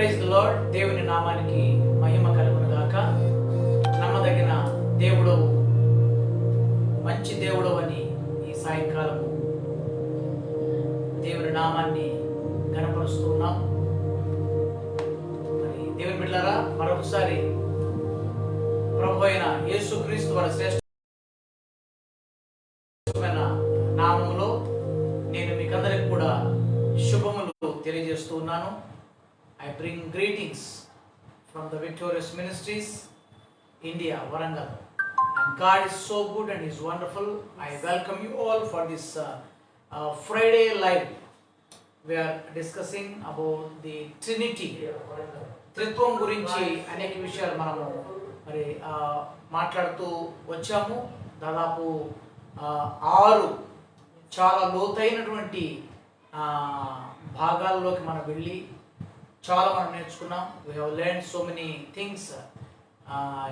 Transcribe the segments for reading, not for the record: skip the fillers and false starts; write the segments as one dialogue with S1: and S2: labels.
S1: Praise the lord. దేవుని నామానికి మహిమ కలుగును గాక. నమ్మదగిన దేవుడు, మంచి దేవుడు అని ఈ సాయంకాలము దేవుని నామాన్ని కనపరుస్తున్నాం. మరి దేవుని బిడ్డలారా, మరొకసారి ప్రభు అయిన యేసుక్రీస్తు వారి శ్రేష్టమైన నామములో నేను మీకందరికి కూడా శుభములు తెలియజేస్తూ ఉన్నాను. I bring greetings from the Victorious Ministries, India, Warangal. And God is so good and is wonderful. I welcome you all for this Friday live. We are discussing about the Trinity. త్రిత్వం గురించి అనేక విషయాలు మనము మరి మాట్లాడుతూ వచ్చాము. దాదాపు 6 చాలా లోతైనటువంటి భాగాల్లోకి మనం వెళ్ళి చాలా మనం నేర్చుకున్నాం. We have learned so many things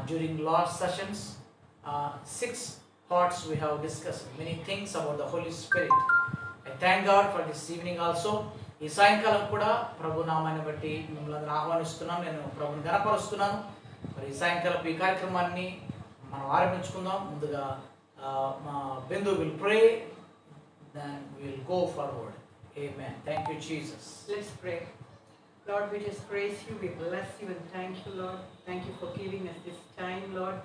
S1: during last sessions. 6 parts we have discussed many things about the Holy Spirit. I thank God for this evening also. ఈ సాయంకాలం కూడా ప్రభు నామాన్ని బట్టి మిమ్మల్ని ఆహ్వానిస్తున్నాను. నేను ప్రభుని గణపరుస్తున్నాను. మరి ఈ సాయంకాలం ఈ కార్యక్రమాన్ని మనం ఆరంభించుకుందాం. ముందుగా మా బిందు will pray, then we will go forward. Amen. Thank you, Jesus.
S2: Let's pray. Lord, we just praise you, we bless you and thank you, Lord. Thank you for giving us this time, Lord.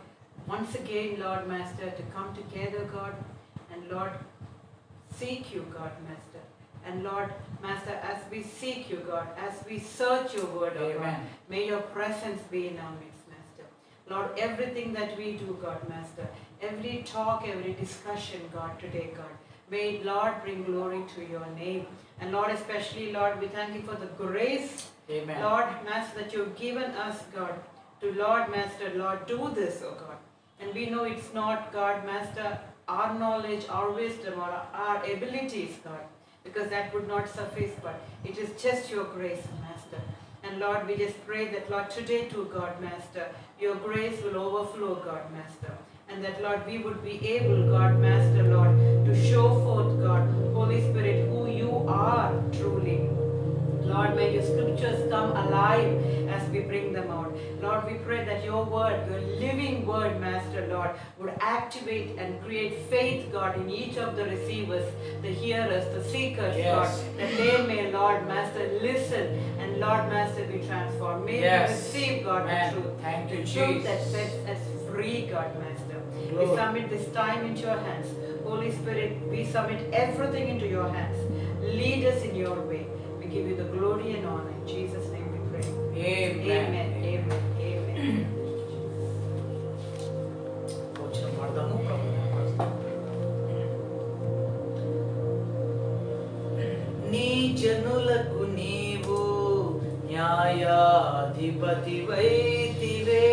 S2: Once again, Lord Master, to come together, God, and Lord, seek you, God Master. And Lord Master, as we seek you, God, as we search your word, oh God, may your presence be in our midst, Master. Lord, everything that we do, God Master, every talk, every discussion, God, today, God, may Lord bring glory to your name. And Lord, especially, Lord, we thank you for the grace,
S1: Amen.
S2: Lord Master, that you've given us, God, to Lord Master, Lord, do this, oh God. And we know it's not, God Master, our knowledge, our wisdom, or our abilities, God, because that would not suffice, but it is just your grace, Master. And Lord, we just pray that, Lord, today too, God Master, your grace will overflow, God Master. And that, Lord, we would be able, God Master, Lord, to show forth, God, Holy Spirit, who you are truly. Lord, may your scriptures come alive as we bring them out. Lord, we pray that your word, your living word, Master, Lord, would activate and create faith, God, in each of the receivers, the hearers, the seekers,
S1: Yes.
S2: God, that they may, Lord, Master, listen and, Lord, Master, be transformed. May
S1: Yes.
S2: we receive, God, the
S1: Amen.
S2: truth.
S1: Thank you,
S2: The truth that
S1: Jesus.
S2: sets us free, God, Master. We
S1: Glory.
S2: submit this time into your hands. Holy Spirit, we submit everything into your hands. Lead us in your way. We give you the glory and honor. In Jesus' name we pray.
S1: Amen.
S2: Amen. Amen. Amen.
S1: వచ్చిన పాడదాము. ప్రభుని నీ జనులకు నీవు న్యాయాధిపతివైతివే,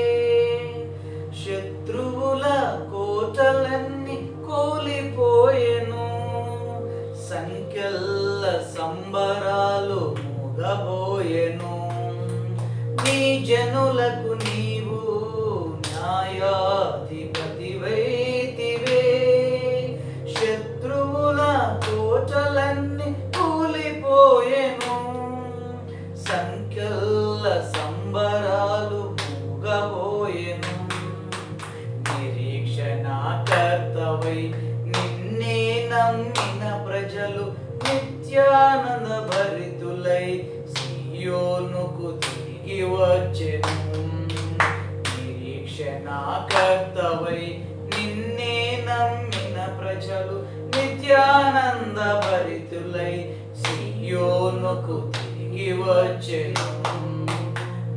S1: శత్రువుల కోటలన్నీ కూలిపోయెను, సంఖ్యల్ల సంబరాలు మూగబోయెను. నీ జనులకు నీవు న్యాయాధిపతివైతివే, శత్రువుల కోటలన్నీ కూలిపోయెను, సంఖ్యల్ల సంబరాలు మూగబోయెను. నిరీక్షణకర్తవై నిన్నే నమ్మిన ప్రజలు నిత్యానంద భరితులై సియోనుకు తిరిగి వచ్చెను. నిరీక్షణకర్తవై నిన్నే నమ్మిన ప్రజలు నిత్యానంద భరితులై సియోనుకు తిరిగి వచ్చెను.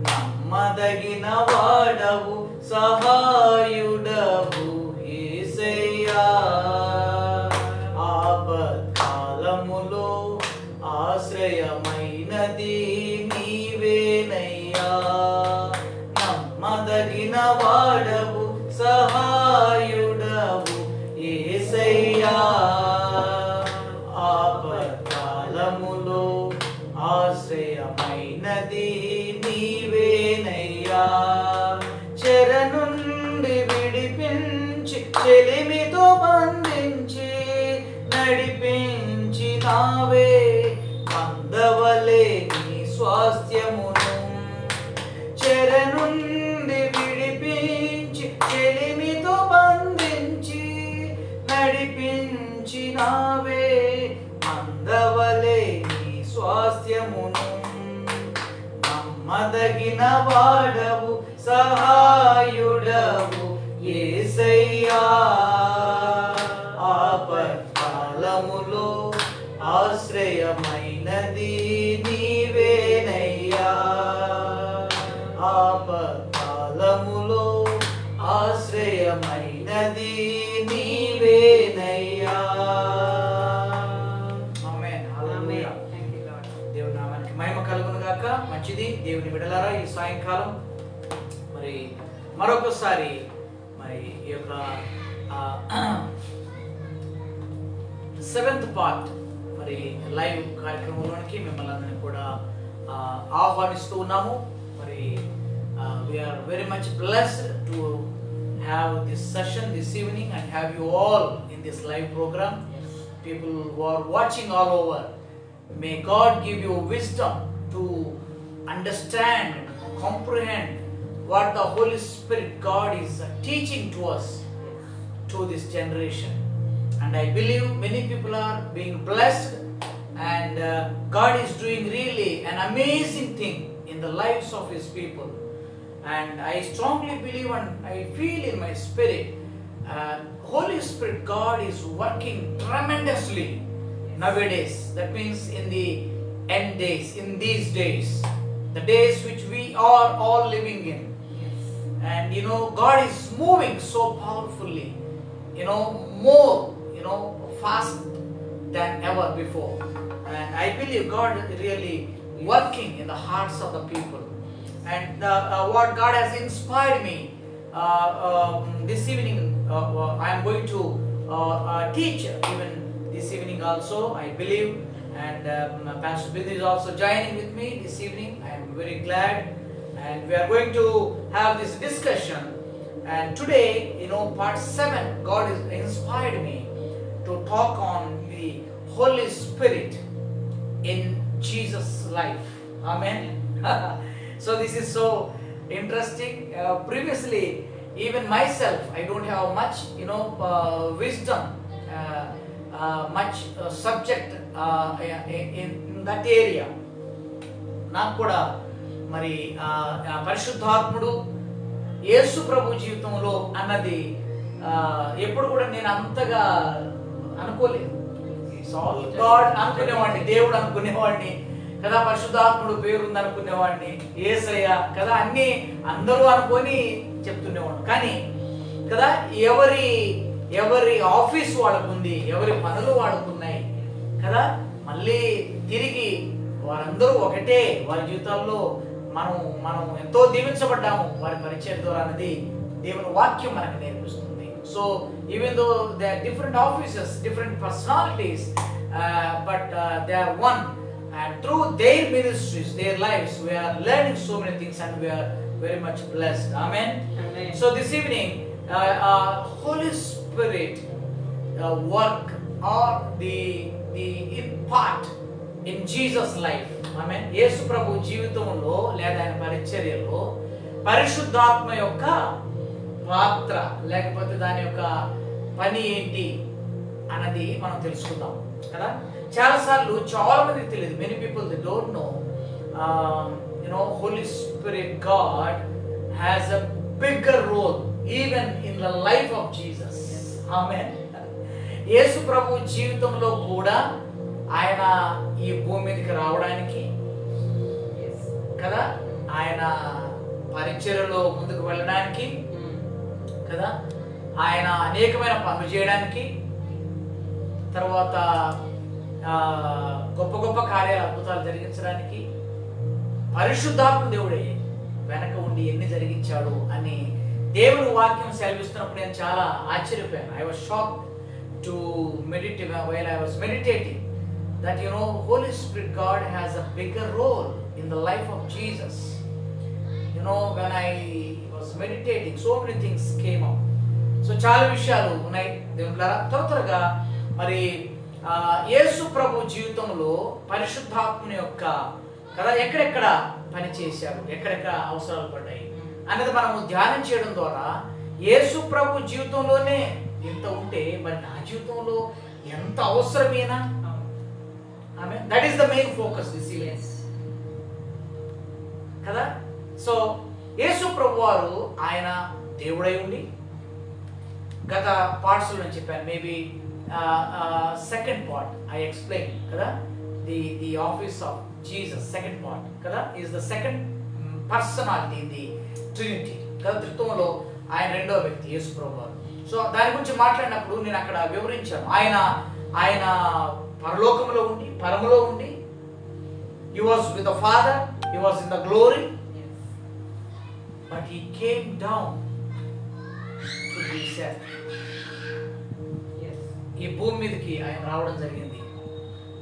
S1: నమ్మదగిన వాడవు, సహాయుడవు యేసయ్యా, ఆపత్కాలములో ఆశ్రయమైనది నీవేనయ్యా. నమ్మదగిన వాడవు, సహాయుడవు యేసయ్యా, ఆపత్కాలములో ఆశ్రయమైనది నీవేనయ్యా. చెర నుండి విడిపించి చెలిమితో బంధించి నడిపించినావే, మందవలే నీ స్వాస్థ్యమును నడిపించినావే అందవలే నీ స్వాస్థ్యమును. నమ్మదగిన వాడవు సహాయుడవు యేసయ్యా, ఆపత్కాలములో ఆశ్రయమైనది నీవేనయ్యా, ఆపత్కాలములో ఆశ్రయమైనది నీవేనయ్యా. ఆమేన్. హల్లెలూయా.
S2: Thank you, Lord.
S1: దేవుని నామానికి మహిమ కలుగును గాక. మంచిది దేవుని బిడ్డలారా, ఈ సాయంకాలం మరి మరొకసారి మరి ఈ యొక్క 7th పార్ట్ మరి లైవ్ కార్యక్రమంలోనికి మిమ్మల్ని అందరినీ కూడా ఆహ్వానిస్తూ ఉన్నాము. మరి we are very much blessed to have this session this evening and have you all in this live program. People who are watching all over, may God give you wisdom to understand, comprehend what the Holy Spirit God is teaching to us, to this generation. And I believe many people are being blessed, and God is doing really an amazing thing in the lives of His people. And I strongly believe and I feel in my spirit, Holy Spirit God is working tremendously nowadays. That means in the end days, in these days, the days which we are all living in. And God is moving so powerfully, more, fast than ever before. And I believe God is really working in the hearts of the people. And what God has inspired me this evening, I am going to teach even this evening also, I believe. And Pastor Bidhi is also joining with me this evening. I am very glad. And we are going to have this discussion. And today, part 7, God has inspired me to talk on the Holy Spirit in Jesus' life. Amen. So this is so interesting. Previously, even myself, I don't have much, wisdom, much subject in that area. నాకు కూడా మరి పరిశుద్ధాత్ముడు యేసు ప్రభు జీవితంలో అన్నది ఎప్పుడు కూడా నేను అంతగా అనుకోలేదు. గాడ్ అనుకునేవాడిని, దేవుడు అనుకునేవాడిని కదా, పరిశుద్ధాత్ముడు పేరుంది అనుకునేవాడిని, యేసయ్య కదా, అన్ని అందరూ అనుకొని చెప్తునేవాడు. కానీ కదా ఎవరి ఆఫీస్ వాళ్ళకుంది, ఎవరి పనులు వాళ్ళకున్నాయి కదా. మళ్ళీ తిరిగి వారందరూ ఒకటే, వారి జీవితాల్లో మనం ఎంతో దీవించబడ్డాము వారి పరిచయం ద్వారా అనేది దేవుని వాక్యం మనకు నేర్పిస్తుంది. So even though they are different offices, different personalities, but they are one. And through their ministries, their lives, we are learning so many things and we are very much blessed. Amen.
S2: Amen.
S1: So this evening, Holy Spirit work or the in part in Jesus' life. Amen. యేసు ప్రభు జీవితంలో లేదా ఆయన పరిచర్యలో పరిశుద్ధాత్మ యొక్క పాత్ర లేకపోతే దాని యొక్క పని ఏంటి అన్నది మనం తెలుసుకుందాం కదా. చాలాసార్లు చాలా మందికి తెలియదు. Many people they don't know Holy Spirit God has a bigger role even in the life of Jesus. Amen. యేసు ప్రభు జీవితంలో కూడా ఆయన ఈ భూమి మీదకి రావడానికి కదా, ఆయన పరిచర్యలో ముందుకు వెళ్ళడానికి కదా, ఆయన అనేకమైన పనులు చేయడానికి, తర్వాత గొప్ప గొప్ప కార్యాలు అద్భుతాలు జరిగించడానికి పరిశుద్ధాత్మ దేవుడే వెనక ఉండి ఎన్ని జరిగించాడు అని దేవుని వాక్యం సెలవిస్తున్నప్పుడు నేను చాలా ఆశ్చర్యపోయాను. I was shocked to meditate while I was meditating that Holy Spirit God has a bigger role in the life of Jesus. When I was meditating, so many things came up. So చాలా విషయాలు ఉన్నాయి దేవునిలారా. త్వరగా మరి యేసు ప్రభు జీవితంలో పరిశుద్ధాత్మని యొక్క కదా ఎక్కడెక్కడ పని చేశారు, ఎక్కడెక్కడ అవసరాలు పడ్డాయి అన్నది మనము ధ్యానం చేయడం ద్వారా యేసు ప్రభు జీవితంలోనే ఇంత ఉంటే మరి నా జీవితంలో ఎంత అవసరమేనా? ఆమె that is the main focus this event కదా. సో యేసు ప్రభువారు ఆయన దేవుడై ఉండి, గత పార్ట్స్లో నేను చెప్పాను, maybe second part I explain కదా, the office of Jesus second part కదా is the second personality in the trinity కదా, త్రిత్వంలో ఆయన రెండో వ్యక్తి యేసు ప్రభువారు. సో దాని గురించి మాట్లాడినప్పుడు నేను అక్కడ వివరించాను, ఆయన పరలోకంలో ఉండి, పరములో ఉండి, he was with the Father, he was in the glory, but he came down to this earth. ఈ భూమి మీదకి ఆయన రావడం జరిగింది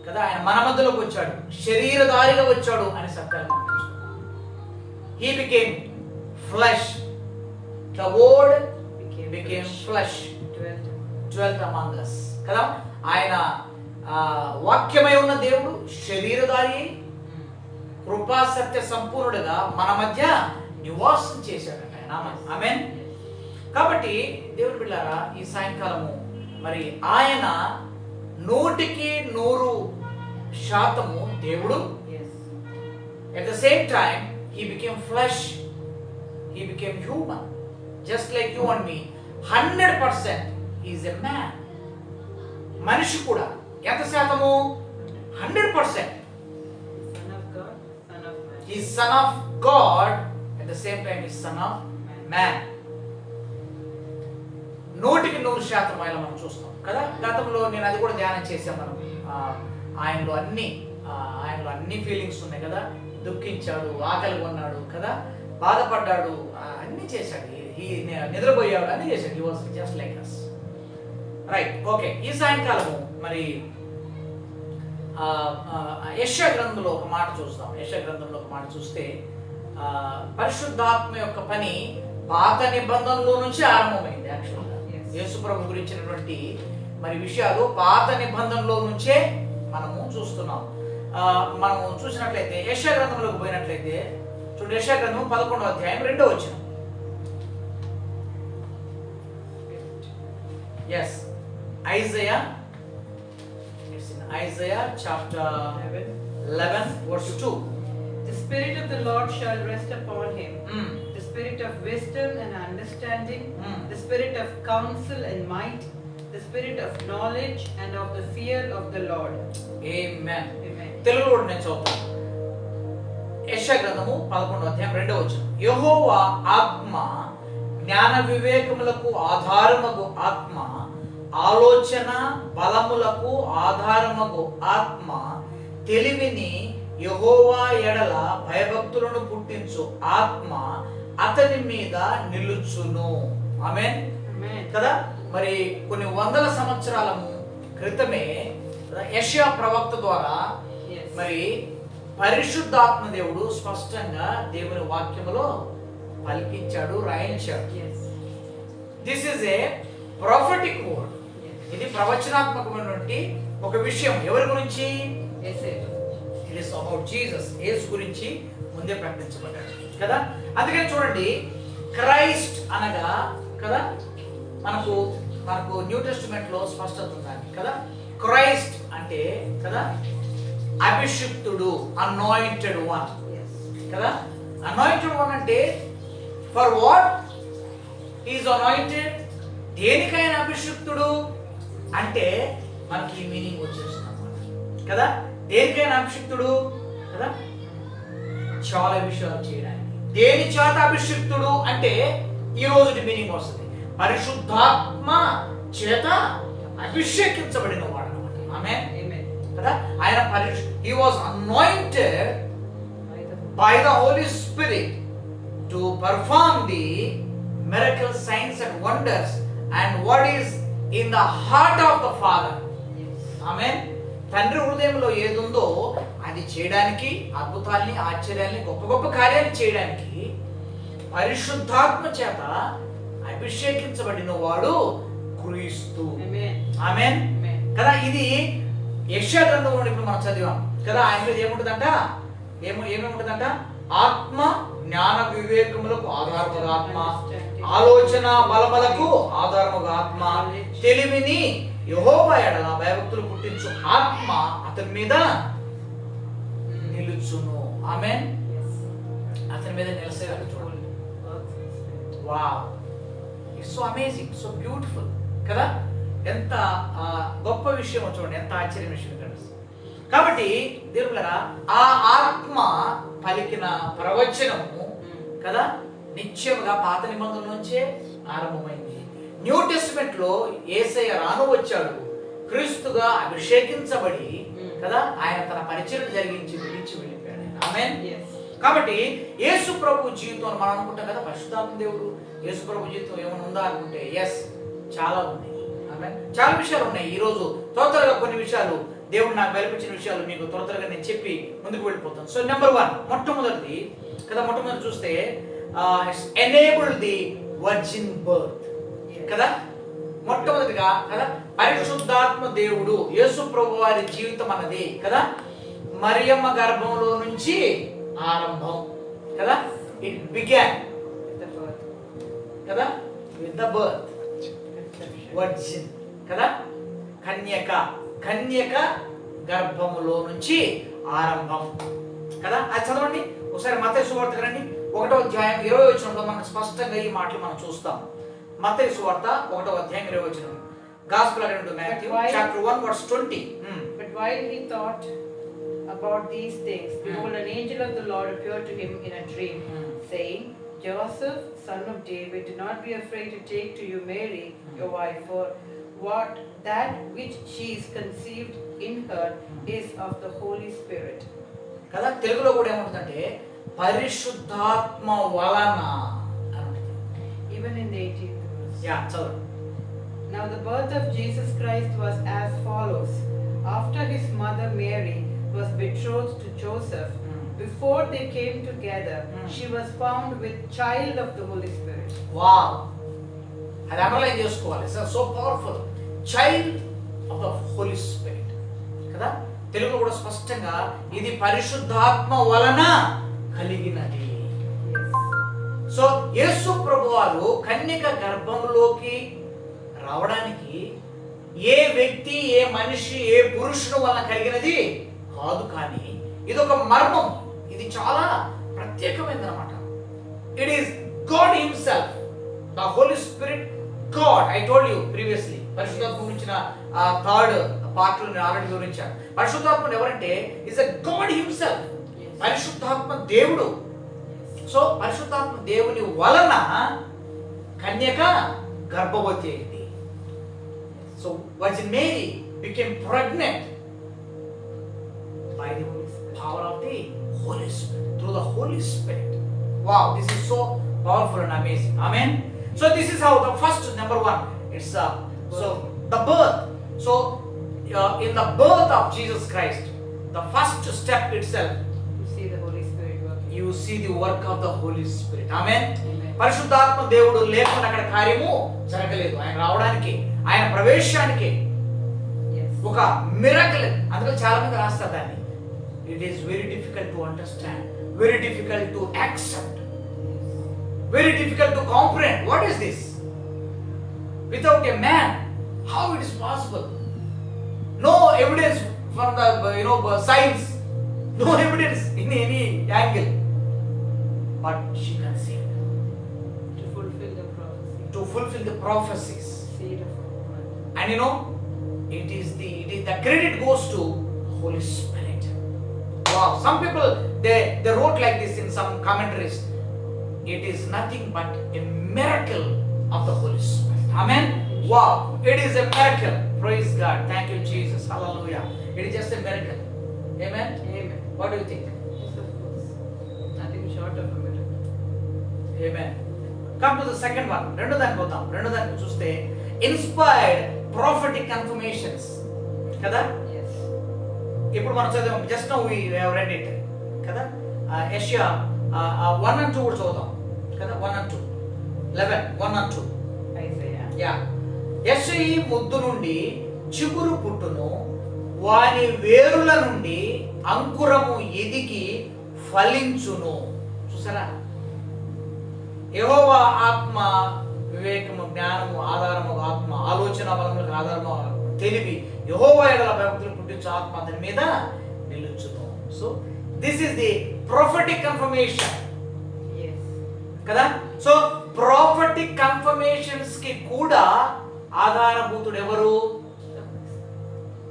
S1: కదా, ఆయన మన మధ్యలోకి వచ్చాడు, శరీరధారిగా వచ్చాడు అని సత్యాలు. he became flesh, the word became flesh, dwelt among us కదా. ఆయన వాక్యమై ఉన్న దేవుడు శరీరధారి అయి కృపా సత్య సంపూర్ణుడుగా మన మధ్య నివాసం చేశాడట ఆయన. ఆమేన్. కాబట్టి దేవుని బిడ్డలారా, ఈ సాయంకాలము మరి ఆయన 100% దేవుడు. At the same time he became flesh, he became human just like you and me. 100% he is a man. మనిషి కూడా ఎంత శాతము? 100%. He is son of God, at the same time he is son of man. 100% ఆయన మనం చూస్తాం కదా. గతంలో నేను అది కూడా ధ్యానం చేశాం మనం. ఆయనలో అన్ని ఫీలింగ్స్ ఉన్నాయి కదా. దుఃఖించాడు, ఆకలి కొన్నాడు కదా, బాధపడ్డాడు, అన్ని చేశాడు, నిద్రపోయాడు, అన్ని చేశాడు. He was just like us. Right, okay. ఈ సాయంకాలము మరి యెషయా గ్రంథంలో ఒక మాట చూస్తాం. యెషయా గ్రంథంలో ఒక మాట చూస్తే పరిశుద్ధాత్మ యొక్క పని పాత నిబంధనలో నుంచి ఆరంభమైంది. యాక్చువల్గా యేసు ప్రభు గురించినటువంటి మరి విషయాలు పాత నిబంధనలో నుంచే మనము చూస్తున్నాం. మనము చూసినట్లయితే యెషయా గ్రంథంలోకి పోయినట్లయితే చూడండి, యెషయా గ్రంథం 11వ అధ్యాయం 2వ వచనం. Yes, Isaiah chapter 11 verse 2.
S2: The Spirit of the Lord shall rest upon him, the Spirit of wisdom and understanding, the Spirit of counsel and might, the Spirit of knowledge and of the fear of the Lord.
S1: Amen. తెలుగులో నేను చదువుతాను. యెషయా గ్రంథము 11వ అధ్యాయం 2వ వచనం. యెహోవా ఆత్మ జ్ఞాన వివేకములకు ఆధారమగు ఆత్మ, ఆలోచన బలములకు ఆధారమగు ఆత్మ, తెలివిని యెహోవా ఎడల భయభక్తులను పుట్టించు ఆత్మ అతని మీద నిలుచును. ఆమేన్ కదా. మరి కొన్ని వందల సంవత్సరాల క్రితమే యెషయా ప్రవక్త ద్వారా మరి పరిశుద్ధాత్మ దేవుడు స్పష్టంగా దేవుని వాక్యములో పలికించాడు, రాయించాడు. This is a prophetic word. ఇది ప్రవచనాత్మకమైనటువంటి ఒక విషయం. ఎవరి గురించి? It is about Jesus. Yesu గురించి ముందే ప్రకటించబడ్డాడు కదా. అందుకని చూడండి, క్రైస్ట్ అనగా కదా మనకు న్యూ టెస్టిమెంట్ లో స్పష్టత ఉంది కదా. క్రైస్ట్ అంటే కదా అభిషిక్తుడు, అనాయింటెడ్ వన్ కదా. అనాయింటెడ్ వన్ అంటే for what he is anointed? దేనికైనా అభిషిక్తుడు అంటే మనకి ఈ మీనింగ్ వచ్చేస్తుంది అన్నమాట కదా. దేనికైనా అభిషిక్తుడు కదా, చాలా విషయాలు చేయడానికి. దేని చేత అభిషిక్తుడు అంటే ఈ రోజుటి మీనింగ్ వస్తుంది, పరిశుద్ధాత్మ చేత అభిషేకించబడిన వాడు అన్నమాట. ఆమేన్ కదా. ఆయన he was anointed by the Holy Spirit to perform the miracles, signs and wonders and what is in the heart of the Father. ఆమేన్. తండ్రి హృదయంలో ఏదుందో అది చేయడానికి, అద్భుతాల్ని, ఆశ్చర్యాల్ని, గొప్ప గొప్ప కార్యాలు చేయడానికి పరిశుద్ధాత్మ చేత అభిషేకించబడిన వాడు క్రీస్తు. ఆమేన్ కదా. ఇది యెషయా గ్రంథంలో ఇప్పుడు మనం చదివాం కదా. ఆయన మీద ఏముంటుందంట? ఏమేముంటుందంట? ఆత్మ జ్ఞాన వివేకములకు ఆధారపడ ఆత్మ, ఆలోచన బలములకు ఆధారముగా ఆత్మ, తెలివిని యెహోవా ఎడల భయభక్తులు పుట్టించు ఆత్మ అతని మీద నిలుచును. ఆమేన్. అతని మీద నిలిసేవాడు చూడండి. Wow, it's so amazing, so beautiful కదా. ఎంత గొప్ప విషయం చూడండి, ఎంత ఆశ్చర్య విషయం కదా. కాబట్టి దేవులారా, ఆ ఆత్మ పలికిన ప్రవచనము కదా నిత్యముగా పాత నిబంధన నుంచే ఆరంభమైంది. న్యూ టెస్టిమెంట్ లో యేసయ్య రాను వచ్చాడు, క్రీస్తుగా అభిషేకించబడి కదా ఆయన తన పరిచయం జరిగించి విడిచి వెళ్ళిపోయాడు. ఆమేన్. కాబట్టి యేసు ప్రభు జీవితం మనం అనుకుంటాం కదా, పరిశుద్ధాత్మ దేవుడు యేసు ప్రభు జీవితం ఏమైనా ఉందా అనుకుంటే ఎస్, చాలా ఉంది. ఆమేన్. చాలా విషయాలు ఉన్నాయి. ఈ రోజు త్వరగా కొన్ని విషయాలు దేవుడు నాకు బయలుపరిచిన విషయాలు మీకు త్వరగా నేను చెప్పి ముందుకు వెళ్ళిపోతాను. సో నెంబర్ 1, మొట్టమొదటిది కదా, మొట్టమొదటి చూస్తే ఎనేబుల్ ది వర్జిన్ బర్త్ కదా. మొట్టమొదటిగా కదా పరిశుద్ధాత్మ దేవుడు యేసు ప్రభు వారి జీవితం అన్నది కదా మరియమ్మ గర్భంలో నుంచి ఆరంభం కదా. ఇట్ బిగాన్ కదా విత్ ద బర్త్, వర్జిన్ కదా, కన్యక గర్భములో నుంచి ఆరంభం కదా. అది చదవండి ఒకసారి మత్తయి సువార్త రండి, 1వ అధ్యాయం 20వ వచనంలో మనకు స్పష్టంగా ఈ మాటలు మనం చూస్తాం. మత్తయి సువార్త 1వ అధ్యాయం 20వ వచనం. Gospel according to Matthew chapter 1 verse 20.
S2: But while he thought about these things, behold, an angel of the Lord appeared to him in a dream, saying, Joseph, son of David, do not be afraid to take to you Mary, your wife, for that which she is conceived in her is of the Holy Spirit.
S1: కదా తెలుగులో కూడా ఏమంటుందంటే పరిశుద్ధాత్మ వలన.
S2: Even in the 18th verse.
S1: Yeah, చదువు.
S2: Now the birth of Jesus Christ was as follows. After his mother Mary was betrothed to Joseph, before they came together, she was found with child of the Holy Spirit.
S1: Wow, అది underline చేసుకోవాలి. So powerful, child of the Holy Spirit కదా. తెలుగులో కూడా స్పష్టంగా ఇది పరిశుద్ధాత్మ వలన కలిగినది. సో యేసు ప్రభువారు కన్యక గర్భంలోకి రావడానికి ఏ వ్యక్తి, ఏ మనిషి, ఏ పురుషుడు వలన కలిగినది కాదు, కానీ ఇది ఒక మర్మం. ఇది చాలా ప్రత్యేకమైనది అన్నమాట. It is God himself, the Holy Spirit, God. I told you previously పరిశుద్ధాత్మ గురించిన థర్డ్ పార్ట్ లో నేను ఆల్రెడీ వివరించాను. పరిశుద్ధాత్మ ఎవరంటే ఇస్ ఎ గాడ్ హిమ్సెల్ఫ్, పరిశుద్ధాత్మ దేవుడు. సో పరిశుద్ధాత్మ దేవుని వలన కన్యక గర్భవతి అయింది. So Virgin Mary became pregnant by the power of the Holy Spirit, through the Holy Spirit. Wow, this is so powerful and amazing. Amen. So this is how the first, number 1, it's so the birth. So in the birth of Jesus Christ, the first step itself,
S2: You see the Holy Spirit working.
S1: you see the work of the Holy Spirit. Amen.
S2: Amen.
S1: పరిశుద్ధాత్మ దేవుడు లేకుండా అక్కడ కార్యము జరగలేదు. ఆయన రావడానికి, ఆయన ప్రవేశానికి ఒక మిరకల్. అందులో చాలా మంది రాస్తారు దాన్ని. It is very difficult to understand, very difficult to accept, very difficult to comprehend. What is this? Without a man how it is possible? No evidence from the science, no evidence in any angle, but she conceived
S2: To fulfill the prophecy.
S1: to fulfill the prophecies.
S2: Seed of a woman.
S1: And it is the credit goes to Holy Spirit. Wow, some people they wrote like this in some commentaries. It is nothing but a miracle of the Holy Spirit. Amen. Wow, it is a miracle. Praise God. Thank you Jesus. Hallelujah. It is just a miracle. Amen.
S2: Amen.
S1: What do you think?
S2: Yes, of course. Nothing short of a miracle.
S1: Amen. Come to the second one. రెండో దానికి పోతాం. రెండో దానికి చూస్తే inspired prophetic confirmations కదా.
S2: Yes.
S1: ఇప్పుడు మనం చదివాం, just now we have read it కదా. యెషయా 1 and 2 కూడా చదువుతాం కదా. 1 and 2 11 1 and 2.
S2: Isaiah.
S1: యా. యెషయి ముద్దు నుండి చిగురు పుట్టును, వాని వేరుల నుండి అంకురము ఎదిగి ఫలించును. చూసారా? యెహోవా ఆత్మ వివేకము, జ్ఞానము, ఆధారము, ఆత్మ ఆలోచన బలములకు ఆధారము, తెలివి, యెహోవా ఎడల భక్తులు పుట్టించు ఆత్మ అతని మీద నిలుచును. So this is the prophetic confirmation
S2: Yes.
S1: కదా. సో ప్రొఫెటిక్ కన్ఫర్మేషన్స్ కి కూడా ఆధారభూతుడు ఎవరు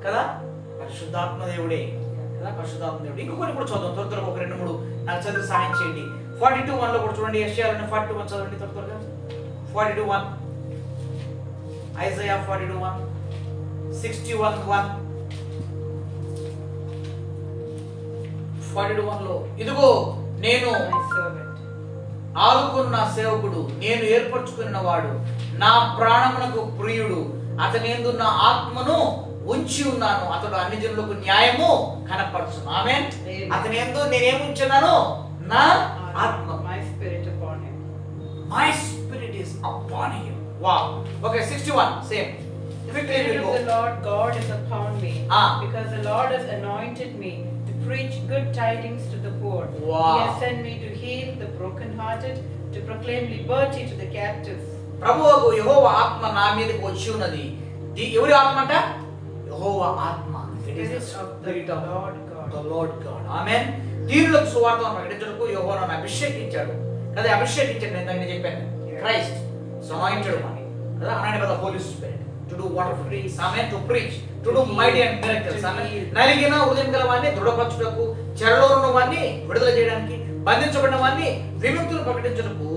S1: కదా? పరిశుద్ధాత్మ దేవుడే కదా, పరిశుద్ధాత్మ దేవుడు. ఇంకొకటి కూడా చదువు త్వర త్వరగా, ఒక 2-3 నాకు చదివి సహాయం చేయండి. 42:1 లో కూడా చూడండి. యెషయాలోని 42:1 చదవండి త్వర త్వరగా. 42:1, ఐజయా 42:1, 61:1. 42:1 లో, ఇదిగో నేను
S2: My servant.
S1: ఆదుకున్న సేవకుడు, నేను ఏర్పరచుకున్న వాడు, నా ప్రాణమునకు ప్రియుడు, అతని యందు నా ఆత్మను ఉంచి ఉన్నాను, అతడు అన్ని జనులకు న్యాయము కనపరచును. ఆమేన్.
S2: Amen.
S1: అతని యందు నేనేమి ఉంచున్నాను? నా ఆత్మ.
S2: My spirit upon him.
S1: My spirit is upon him. Wow. Okay, 61 same.
S2: The
S1: Quickly
S2: Spirit
S1: we'll
S2: of the
S1: go.
S2: Lord God is upon me,
S1: Ah.
S2: because the Lord has anointed me to preach good tidings to the poor.
S1: Wow.
S2: He has sent me to heal the brokenhearted, to proclaim liberty to the captives.
S1: ప్రభువుకు యెహోవా ఆత్మ నా మీదకి వచ్చి ఉన్నది. ఎవరి ఆత్మ అంట? యెహోవా ఆత్మ. It is the
S2: Spirit of the Lord God.
S1: the Lord God. ఆమేన్. దీనులకు సువార్తను ప్రకటించుటకు యెహోవా నన్ను అభిషేకించాడు కదా. అభిషేకించాడు, నేను చెప్పాను. క్రైస్ట్ anointed one కదా, anointed by the Holy Spirit to do wonderful things. Amen. To preach, to do mighty and miracles. Amen. నలిగిన హృదయం గల వారిని దృఢపరచుటకు, చెరలో ఉన్న వారిని విడుదల చేయడానికి, బంధించబడిన వారిని విముక్తులు ప్రకటించుటకు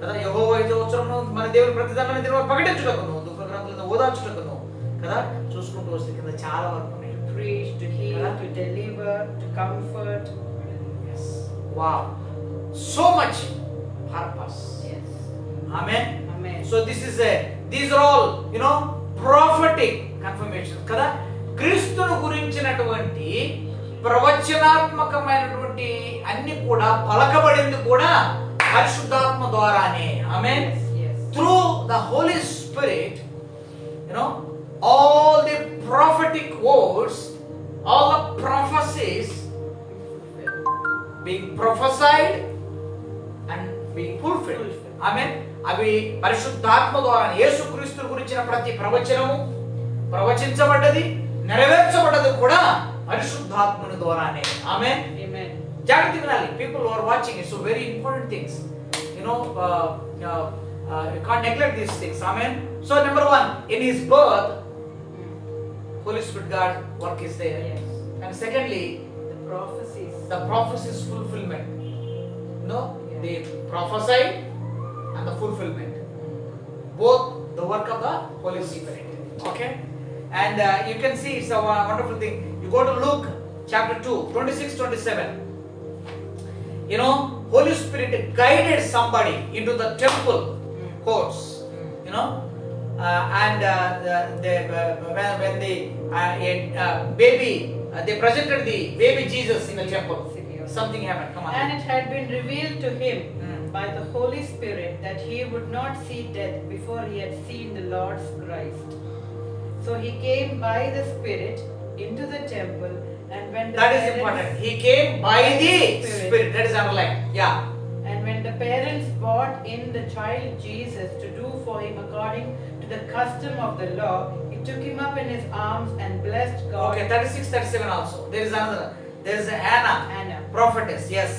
S1: కదా. యెహోవా అయితే వచ్చరను మన దేవుని ప్రతిదానాన్ని దినమున ప్రకటించుటకును, దుఃఖగ్రంథులను ఓదార్చుటకును కదా. చూసుకుంటూ వస్తే కింద చాలా వరకు ఉన్నాయి.
S2: To preach, to heal, to deliver, to comfort.
S1: Yes. Wow. So much purpose.
S2: Yes.
S1: Amen.
S2: Amen.
S1: So these are all, prophetic confirmations కదా. క్రీస్తును గురించినటువంటి ప్రవచనాత్మకమైనటువంటి అన్ని కూడా పలకబడింది కూడా పరిశుద్ధాత్మ ద్వారానే. ఆమేన్.
S2: Yes, yes.
S1: Through the Holy Spirit, all the prophetic words, all the prophecies being prophesied and being fulfilled. ఆమేన్. అవి పరిశుద్ధాత్మ ద్వారా యేసుక్రీస్తు గురించిన ప్రతి ప్రవచనము ప్రవచించబడ్డది, నెరవేర్చబడ్డది కూడా పరిశుద్ధాత్మని ద్వారానే. ఆమేన్.
S2: Amen.
S1: జాగ్రత్త వినాలి. People are watching it. So very important things. You can't neglect these things. Amen. So number 1, in his birth, Holy Spirit God work is there.
S2: Yes.
S1: And secondly,
S2: The prophecies.
S1: the prophecy's fulfillment.
S2: Yeah.
S1: The prophesy and the fulfillment. Both the work of the Holy Spirit. Okay? And you can see it's a wonderful thing. You go to Luke chapter 2, 26-27. Holy Spirit guided somebody into the temple courts. And when the baby, they presented the baby Jesus in the temple. Something happened. Come on.
S2: And it had been revealed to him by the Holy Spirit that he would not see death before he had seen the Lord's Christ. So he came by the Spirit into the temple, and when the
S1: That is
S2: parents-
S1: important. He came by the Spirit. That is underlined. Yeah.
S2: And when the parents brought in the child Jesus to do for him according to the custom of the law, he took him up in his arms and blessed God.
S1: Okay, 36-37 also. There is another. There is Anna, prophetess. Yes.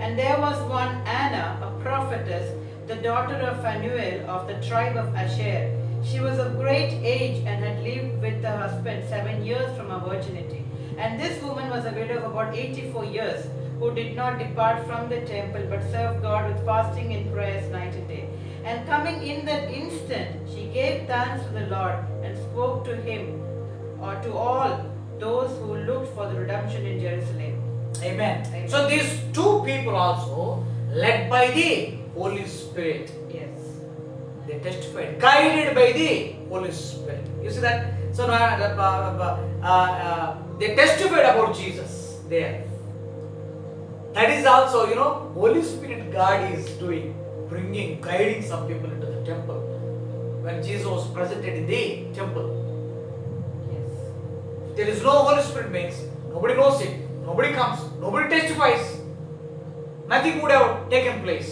S2: And there was one Anna, a prophetess, the daughter of Phanuel of the tribe of Asher. She was of great age and had lived with her husband 7 years from her virginity. And this woman was a widow of about 84 years, who did not depart from the temple, but served God with fasting and prayers night and day. And coming in that instant, she gave thanks to the Lord and spoke to him, or to all those who looked for the redemption in Jerusalem.
S1: Amen. So these two people also led by the Holy Spirit.
S2: Yes.
S1: They testified, guided by the Holy Spirit. You see that? So they testified about Jesus there. That is also, Holy Spirit God is doing, bringing, guiding some people into the temple. When Jesus was presented in the temple.
S2: Yes.
S1: There is no Holy Spirit means nobody knows it, nobody comes, nobody testifies. Nothing would have taken place.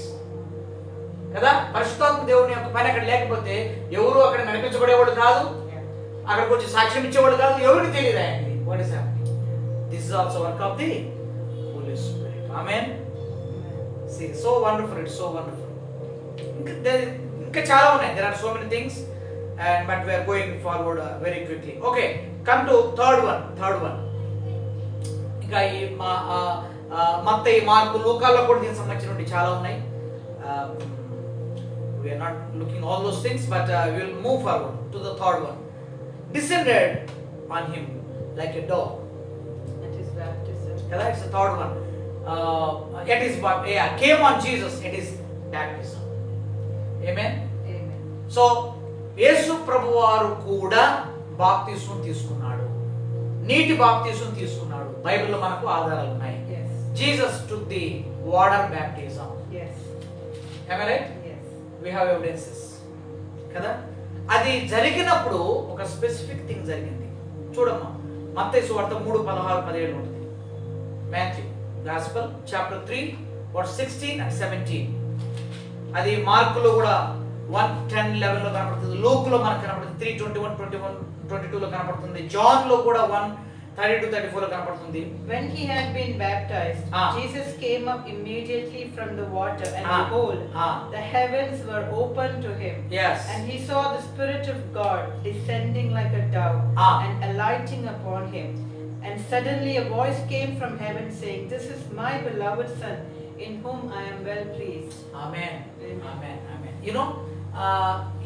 S1: కదా. పరిశుద్ధాత్మ దేవుని యొక్క పని అక్కడ లేకపోతే ఎవరు అక్కడ నడిపించబడేవాడు కాదు, అక్కడికి వచ్చి సాక్ష్యం ఇచ్చేవాడు కాదు, ఎవరికి తెలియదు ఆయనకి what is happening. This is also work of the Holy Spirit. Amen. See, so wonderful, it's so wonderful. ఇంకా చాలా ఉన్నాయి. There are so many things, but we are going forward very quickly. Okay, come to third one. ఇంకా ఈ మత్తయి, mark, లూకాల్లో కూడా దీనికి సంబంధించినవి చాలా ఉన్నాయి. We are not looking all those things, but we will move forward to the third one. Descended on him like a dove.
S2: That is baptism.
S1: Kada, it's the third one. It is came on Jesus. It is baptism. Amen.
S2: Amen.
S1: So యేసు ప్రభువారు కూడా బాప్తిస్మం తీసుకున్నాడు, నీటి బాప్తిస్మం తీసుకున్నాడు. బైబిల్లో మనకు ఆధారాలు ఉన్నాయి.
S2: Yes.
S1: Jesus took the water baptism.
S2: Yes.
S1: Am I right?
S2: Yes.
S1: We have evidences. కదా, అది జరిగినప్పుడు ఒక స్పెసిఫిక్ థింగ్ జరిగింది. చూడమ్మా, మత్తయి సువార్త 3:16-17 ఉంటుంది. Matthew gospel chapter 3 verse 16 and 17. అది మార్కులో కూడా 1:10-11 లో కనపడుతుంది. లూక్లో మనకు కనపడుతుంది 3:21-22 లో కనపడుతుంది. జాన్ లో కూడా 1:30-34 లో కనపడుతుంది.
S2: When he had been baptized, Jesus came up immediately from the water, and behold, the heavens were opened to him.
S1: Yes.
S2: And he saw the Spirit of God descending like a dove and alighting upon him. And suddenly a voice came from heaven saying, "This is my beloved Son, in whom I am well pleased."
S1: Amen.
S2: Amen.
S1: Amen. Amen. You know,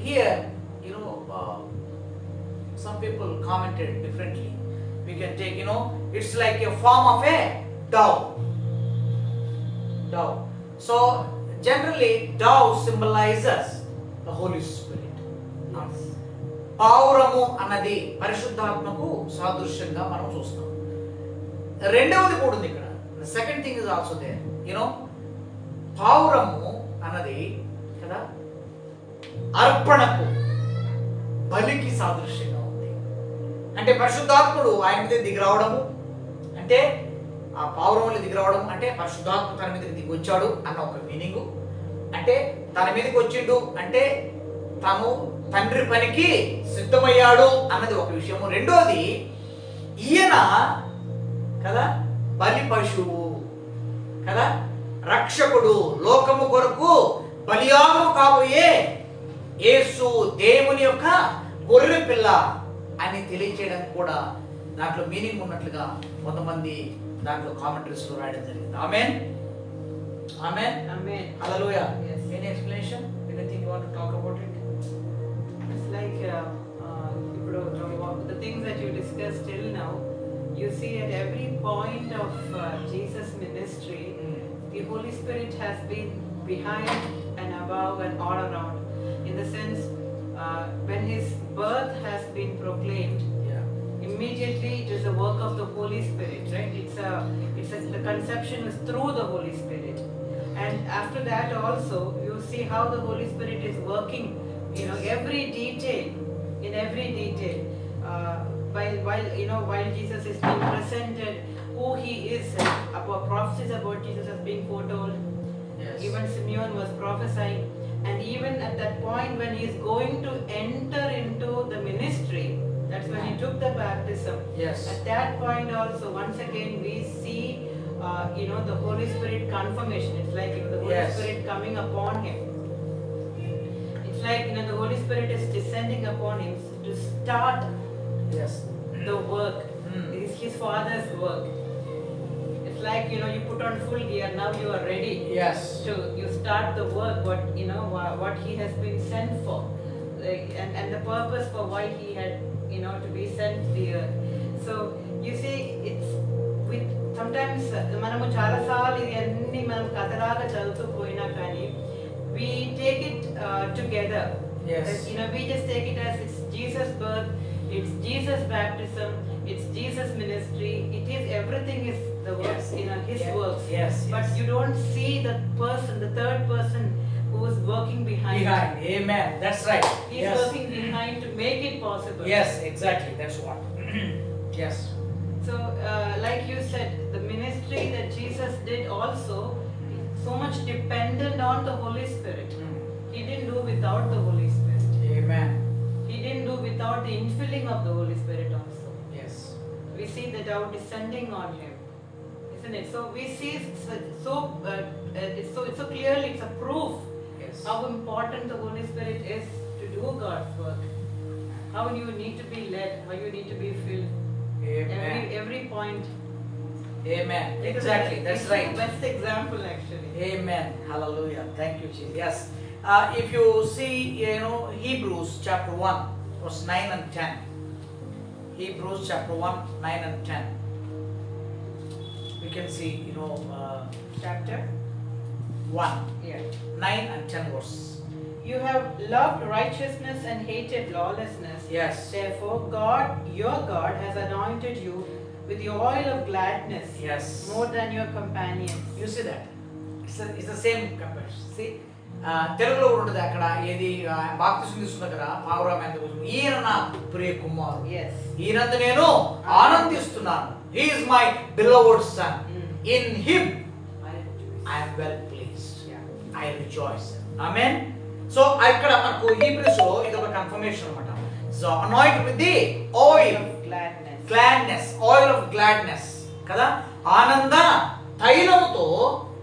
S1: here, some people commented differently. We can take, it's like a form of a dove. So generally dove symbolizes the Holy Spirit.
S2: Yes.
S1: పావురము అన్నది పరిశుద్ధాత్మకు సాదృశ్యంగా మనం చూస్తాం. రెండవది కూడా ఉంది ఇక్కడ. The second thing is also there. పావురము అన్నది కదా అర్పణకు, బలికి సాదృశ్యంగా ఉంది. అంటే పరిశుద్ధాత్ముడు ఆయన మీద దిగి రావడము, అంటే ఆ పావురంలో దిగి రావడం అంటే పరిశుద్ధాత్మ తన మీదకి దిగి వచ్చాడు అన్న ఒక మీనింగ్. అంటే తన మీదకి వచ్చిండు అంటే తాను తండ్రి పనికి సిద్ధమయ్యాడు అన్నది ఒక విషయము. రెండోది, ఈయన కదా బలి పశువు కదా, రక్షకుడు, లోకము కొరకు బలియాగము కాబోయే యేసు దేవుని యొక్క గొర్రె పిల్ల అని తెలియచేయడానికి కూడా దాంట్లో మీనింగ్ ఉన్నట్లుగా కొంతమంది దాంట్లో కామెంటరీస్ లో రాయడం జరిగింది. ఆమేన్. ఆమేన్.
S2: Amen.
S1: Hallelujah.
S2: Yes.
S1: Any explanation? Anything you want to talk about it?
S2: It's like the things that you discussed till now, you see at every point of Jesus' ministry, the Holy Spirit has been behind and above and all around. In the sense, when his birth has been proclaimed, immediately it is the work of the Holy Spirit, right? The conception is through the Holy Spirit, and after that also you see how the Holy Spirit is working, every detail, in every detail. While Jesus is being presented, who he is, about prophecies about Jesus as being foretold.
S1: Yes.
S2: Even Simeon was prophesying, and even at that point when he is going to enter into the ministry, that's when he took the baptism.
S1: Yes.
S2: At that point also, once again we see the Holy Spirit confirmation. It's like the Holy
S1: Yes.
S2: Spirit coming upon him. It's like the Holy Spirit is descending upon him to start
S1: Yes.
S2: the work.
S1: Mm.
S2: It is his Father's work. It's like you put on full gear, now you are ready.
S1: Yes.
S2: So you start the work, what he has been sent for, and the purpose for why he had to be sent to the earth. So you see, it's with sometimes మనము చాలా సార్లు ఇది అన్ని మనం కథలాగా చదువుతూ పోయినా కానీ we take it together.
S1: Yes.
S2: We just take it as it's Jesus' birth, it's Jesus' baptism, it's Jesus' ministry. It is everything is the works, his works.
S1: Yes.
S2: But you don't see the person, the third person who is working behind.
S1: Amen. That's right.
S2: He is working behind to make it possible.
S1: Yes, exactly. That's what. Yes.
S2: So, like you said, the ministry that Jesus did also so much dependent on the Holy Spirit. He didn't do without the Holy Spirit.
S1: Amen.
S2: He didn't do without the infilling of the Holy Spirit also.
S1: Yes.
S2: We see the doubt descending on him, isn't it? So we see it's so clearly it's a proof
S1: Yes.
S2: how important the Holy Spirit is to do God's work. How you need to be led, how you need to be filled.
S1: Amen.
S2: Every point.
S1: Amen. Exactly. That's
S2: It's
S1: right.
S2: the best example actually.
S1: Amen. Hallelujah. Thank you, Jesus. Yes. If you see, Hebrews chapter 1, verse 9 and 10. Hebrews chapter 1, 9 and 10. We can see,
S2: Chapter
S1: 1,
S2: yeah.
S1: 9 and 10 verse.
S2: You have loved righteousness and hated lawlessness.
S1: Yes.
S2: Therefore, God, your God, has anointed you with the oil of gladness
S1: Yes.
S2: more than your companions.
S1: You see that? It's the same comparison. See? తెలుగులో కూడా ఉంటుంది అక్కడ ఏది బాప్తిసం తీసుకున్న దగ్గర పావురాం ఎందుకు ఈయన నా ప్రియ కుమారు
S2: Yes.
S1: ఈయనందు నేను ఆనందిస్తున్నాను. He is my beloved son. In him I am well pleased.
S2: Yeah.
S1: I rejoice. Amen. So ఇక్కడ మనకు హీబ్రూస్ లో ఇది ఒక కన్ఫర్మేషన్ అన్నమాట. So anointed with the oil
S2: Of gladness.
S1: gladness, oil of gladness, కదా ఆనంద తైలముతో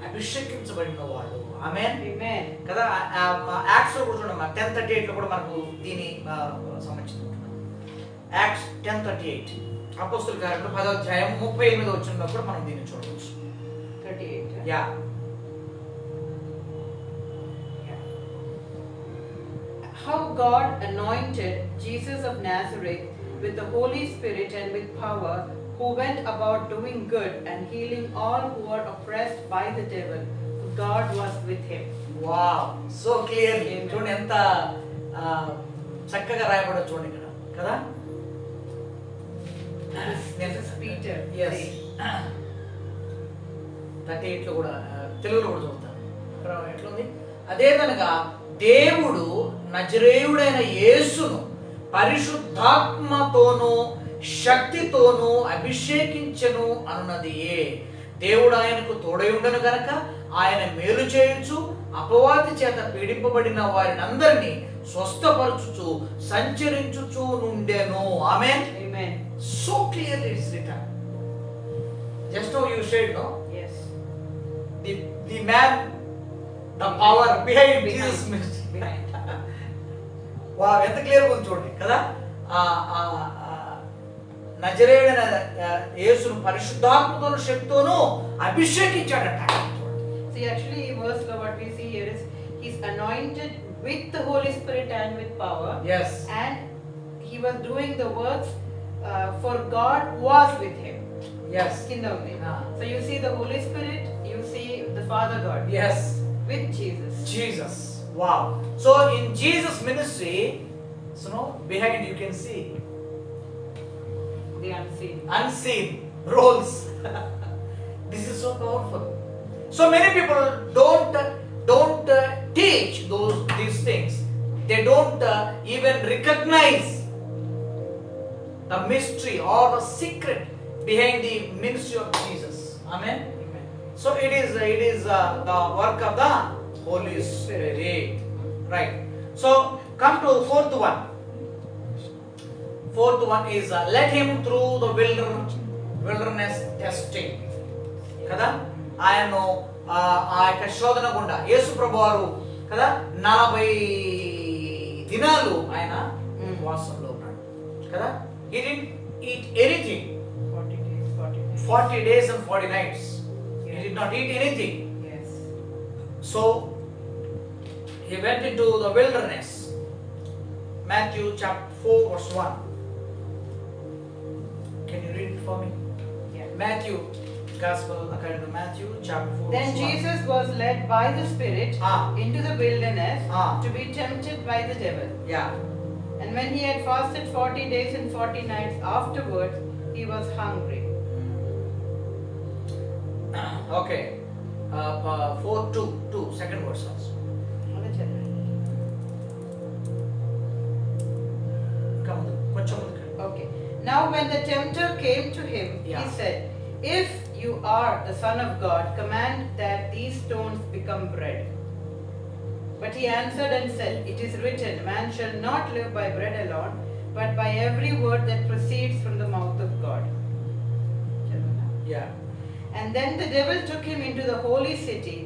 S1: అభిషేకించబడిన వాడు. ఆమేన్.
S2: Amen.
S1: కదా యాక్ట్స్ లో కూడా చూడండి 10:38 లో కూడా మనకు దీని సంబంధించి యాక్ట్స్ 10:38 అపోస్తలుల కార్యములు 10వ అధ్యాయం 38వ వచనంలో కూడా మనం దీన్ని చూడవచ్చు.
S2: 38.
S1: Yeah
S2: How God anointed Jesus of Nazareth with the Holy Spirit and with power, who went about doing good and healing all who were oppressed by the devil, for God was with him.
S1: Wow so clearly
S2: Amen.
S1: చూడండి ఎంత చక్కగా రాయబడో చూడండి ఇక్కడ కదా.
S2: This is Peter.
S1: Yes. 38 లో కూడా తెలుగులో కూడా చదువుతాను. ఇక్కడ ఎట్లుంది? అదేదనగా దేవుడు నజరేయుడైన యేసును పరిశుద్ధాత్మతోనూ శక్తితోనూ అభిషేకించెను అన్నదియే. దేవుడు ఆయనకు తోడై ఉండను గనక ఆయన మేలు చేయుచు అపవాది చేత పీడింపబడిన వారినందరినీ స్వస్థపరచుచు సంచరించుచు నుండెను. ఆమేన్.
S2: Amen.
S1: So clearly it's written. Just now you said, no?
S2: Yes.
S1: The man, the power behind Jesus ministry.
S2: Behind.
S1: Wow ఎంత క్లియర్ ఉంది చూడండి కదా. నజరేయుడైన యేసును పరిశుద్ధాత్మతోను శక్తితోను అభిషేకించాడట.
S2: See, actually, verse what we see here is he's anointed with the Holy Spirit and with power.
S1: Yes.
S2: And he was doing the works for God was with him.
S1: Yes.
S2: Kinda undi.
S1: Ah.
S2: So you see the Holy Spirit, you see the Father God.
S1: Yes.
S2: With Jesus.
S1: Jesus. Wow. So in Jesus ministry, behind you can see
S2: The unseen.
S1: unseen roles. This is so powerful. So many people don't teach these things. They don't even recognize the mystery or the secret behind the ministry of Jesus. Amen.
S2: Amen.
S1: So it is the work of the Holy Spirit. Right. So come to fourth one. Fourth one is let him through the wilderness testing. కదా ఆయన ఆ యొక్క శోధన గుండా యేసు ప్రభు వారు కదా 40 దినాలు ఆయన ఉపవాసంలో ఉన్నాడు కదా. He didn't eat anything.
S2: 40 days, 40 nights.
S1: 40 days and 40 nights. He did not eat anything.
S2: Yes.
S1: So he went into the wilderness. Matthew chapter 4 verse 1. Can you read it for me?
S2: Yeah.
S1: Matthew, Gospel according to Matthew chapter 4
S2: Then
S1: verse 1.
S2: Jesus was led by the Spirit into the wilderness to be tempted by the devil.
S1: Yeah.
S2: And when he had fasted 40 days and 40 nights afterwards, he was hungry.
S1: Okay. 4:2, second verse also. Come on, కొంచెం ముందుకు.
S2: Okay. Now when the tempter came to him,
S1: Yeah.
S2: he said, "If you are the Son of God, command that these stones become bread." But he answered and said, "It is written, man shall not live by bread alone, but by every word that proceeds from the mouth of God."
S1: Yeah.
S2: And then the devil took him into the holy city,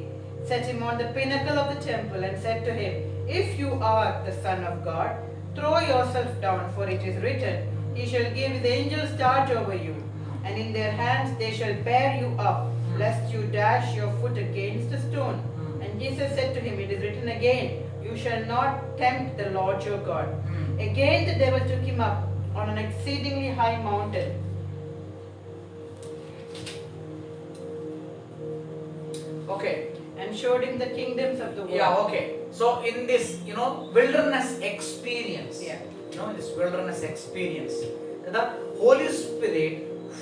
S2: set him on the pinnacle of the temple, and said to him, "If you are the Son of God, throw yourself down, for it is written, He shall give His angels charge over you, and in their hands they shall bear you up, lest you dash your foot against a stone." And Jesus said to him, "It is written again, you shall not tempt the Lord your God." Again the devil took him up on an exceedingly high mountain,
S1: Okay.
S2: and showed him the kingdoms of the world.
S1: Yeah, okay. So in this, wilderness experience,
S2: Yeah.
S1: This wilderness experience, the Holy Spirit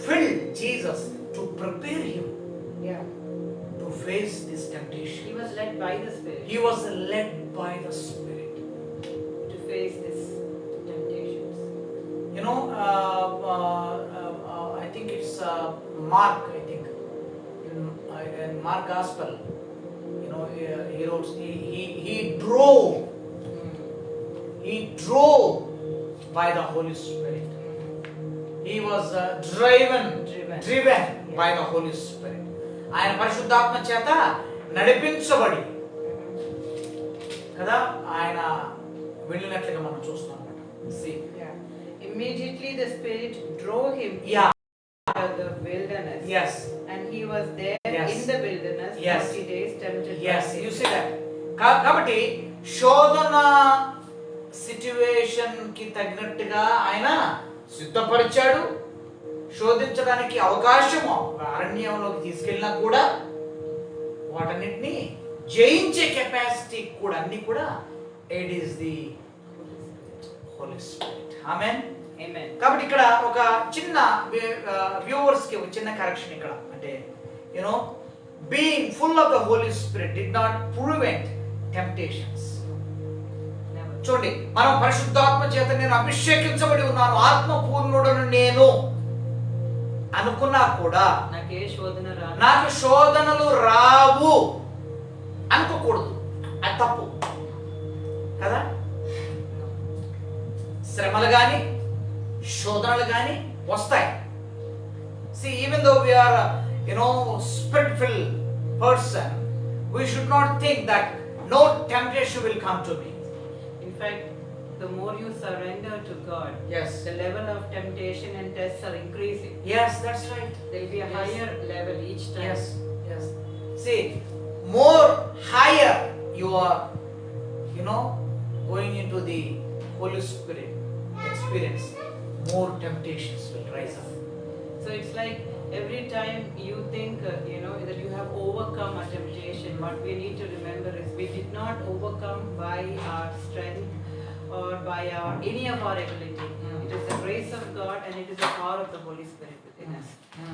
S1: filled Jesus to prepare him
S2: Yeah.
S1: to face this temptation.
S2: He was led by the Spirit
S1: He was led by the Spirit.
S2: to face these temptations.
S1: I think it's Mark. I think in Mark Gospel, he wrote. He drove. He drove by the Holy Spirit. He was driven by the Holy Spirit. ఆయన పరిశుద్ధాత్మ చేత నడిపించబడి కదా ఆయన వెళ్ళినట్లుగా మనం చూస్తున్నాం అన్నమాట. See.
S2: Yeah. Immediately the Spirit drove him
S1: Yeah.
S2: into the wilderness.
S1: Yes.
S2: And he was there
S1: Yes.
S2: in the wilderness
S1: Yes.
S2: 40 days tempted
S1: Yes,
S2: by
S1: you
S2: Satan.
S1: see that. కాబట్టి శోధన సిచ్యువేషన్ కి తగినట్టుగా ఆయన సిద్ధపరిచాడు. శోధించడానికి అవకాశము అరణ్యంలోకి తీసుకెళ్ళినా కూడా వాటన్నిటిని జయించే కెపాసిటీ కూడా అన్ని కూడా it is the Holy Spirit. Amen.
S2: Amen.
S1: కాబట్టి ఇక్కడ ఒక చిన్న వ్యూవర్స్ కి ఒక చిన్న కరెక్షన్ ఇక్కడ అంటే being full of the Holy Spirit did not prevent temptations.
S2: Never.
S1: చూడండి, మనం పరిశుద్ధాత్మ చేత నేను అభిషేకించబడి ఉన్నాను, ఆత్మ పూర్ణుడను నేను అనుకున్నా కూడా
S2: నాకే శోధన రాదు.
S1: నాకు శోధనలు రావు అనుకోకూడదు. అది తప్పు కదా. శ్రమలు కానీ శోధనలు కానీ వస్తాయి. See, even though we are spirit-filled person, we should not think that no temptation will come to me.
S2: In fact, the more you surrender to God,
S1: Yes.
S2: the level of temptation and tests are increasing.
S1: Yes, that's right.
S2: There will be a
S1: Yes.
S2: higher level each time.
S1: Yes, yes. See, more higher you are, going into the Holy Spirit experience, more temptations will rise up.
S2: So it's like every time you think that you have overcome a temptation, what we need to remember is we did not overcome by our strength or by any of our ability. It is the grace of God and it is the power of the Holy Spirit within us.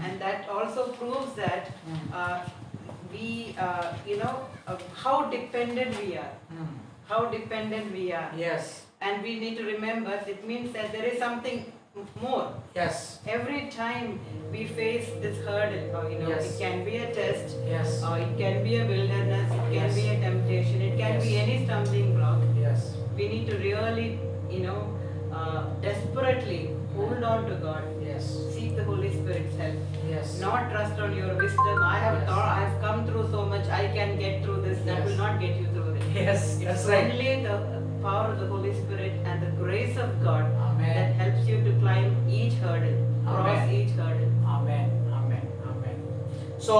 S2: And that also proves that we, how dependent we are. How dependent we are.
S1: Yes,
S2: And we need to remember it means that there is something more.
S1: yes,
S2: Every time we face this hurdle, or
S1: Yes.
S2: it can be a test,
S1: yes,
S2: or it can be a wilderness, it can
S1: Yes.
S2: be a temptation, it can be
S1: Yes.
S2: any stumbling block.
S1: yes,
S2: We need to really, desperately hold on to God.
S1: yes,
S2: Seek the Holy Spirit's help.
S1: yes.
S2: Not trust on your wisdom. I have
S1: Yes.
S2: thought, I have come through so much. I can get through this. That
S1: Yes.
S2: will not get you through this.
S1: Yes,
S2: It's
S1: that's right.
S2: only the power of the Holy Spirit and the grace of God
S1: Amen.
S2: that helps you to climb each hurdle, cross
S1: Amen.
S2: each hurdle.
S1: Amen, amen, amen. So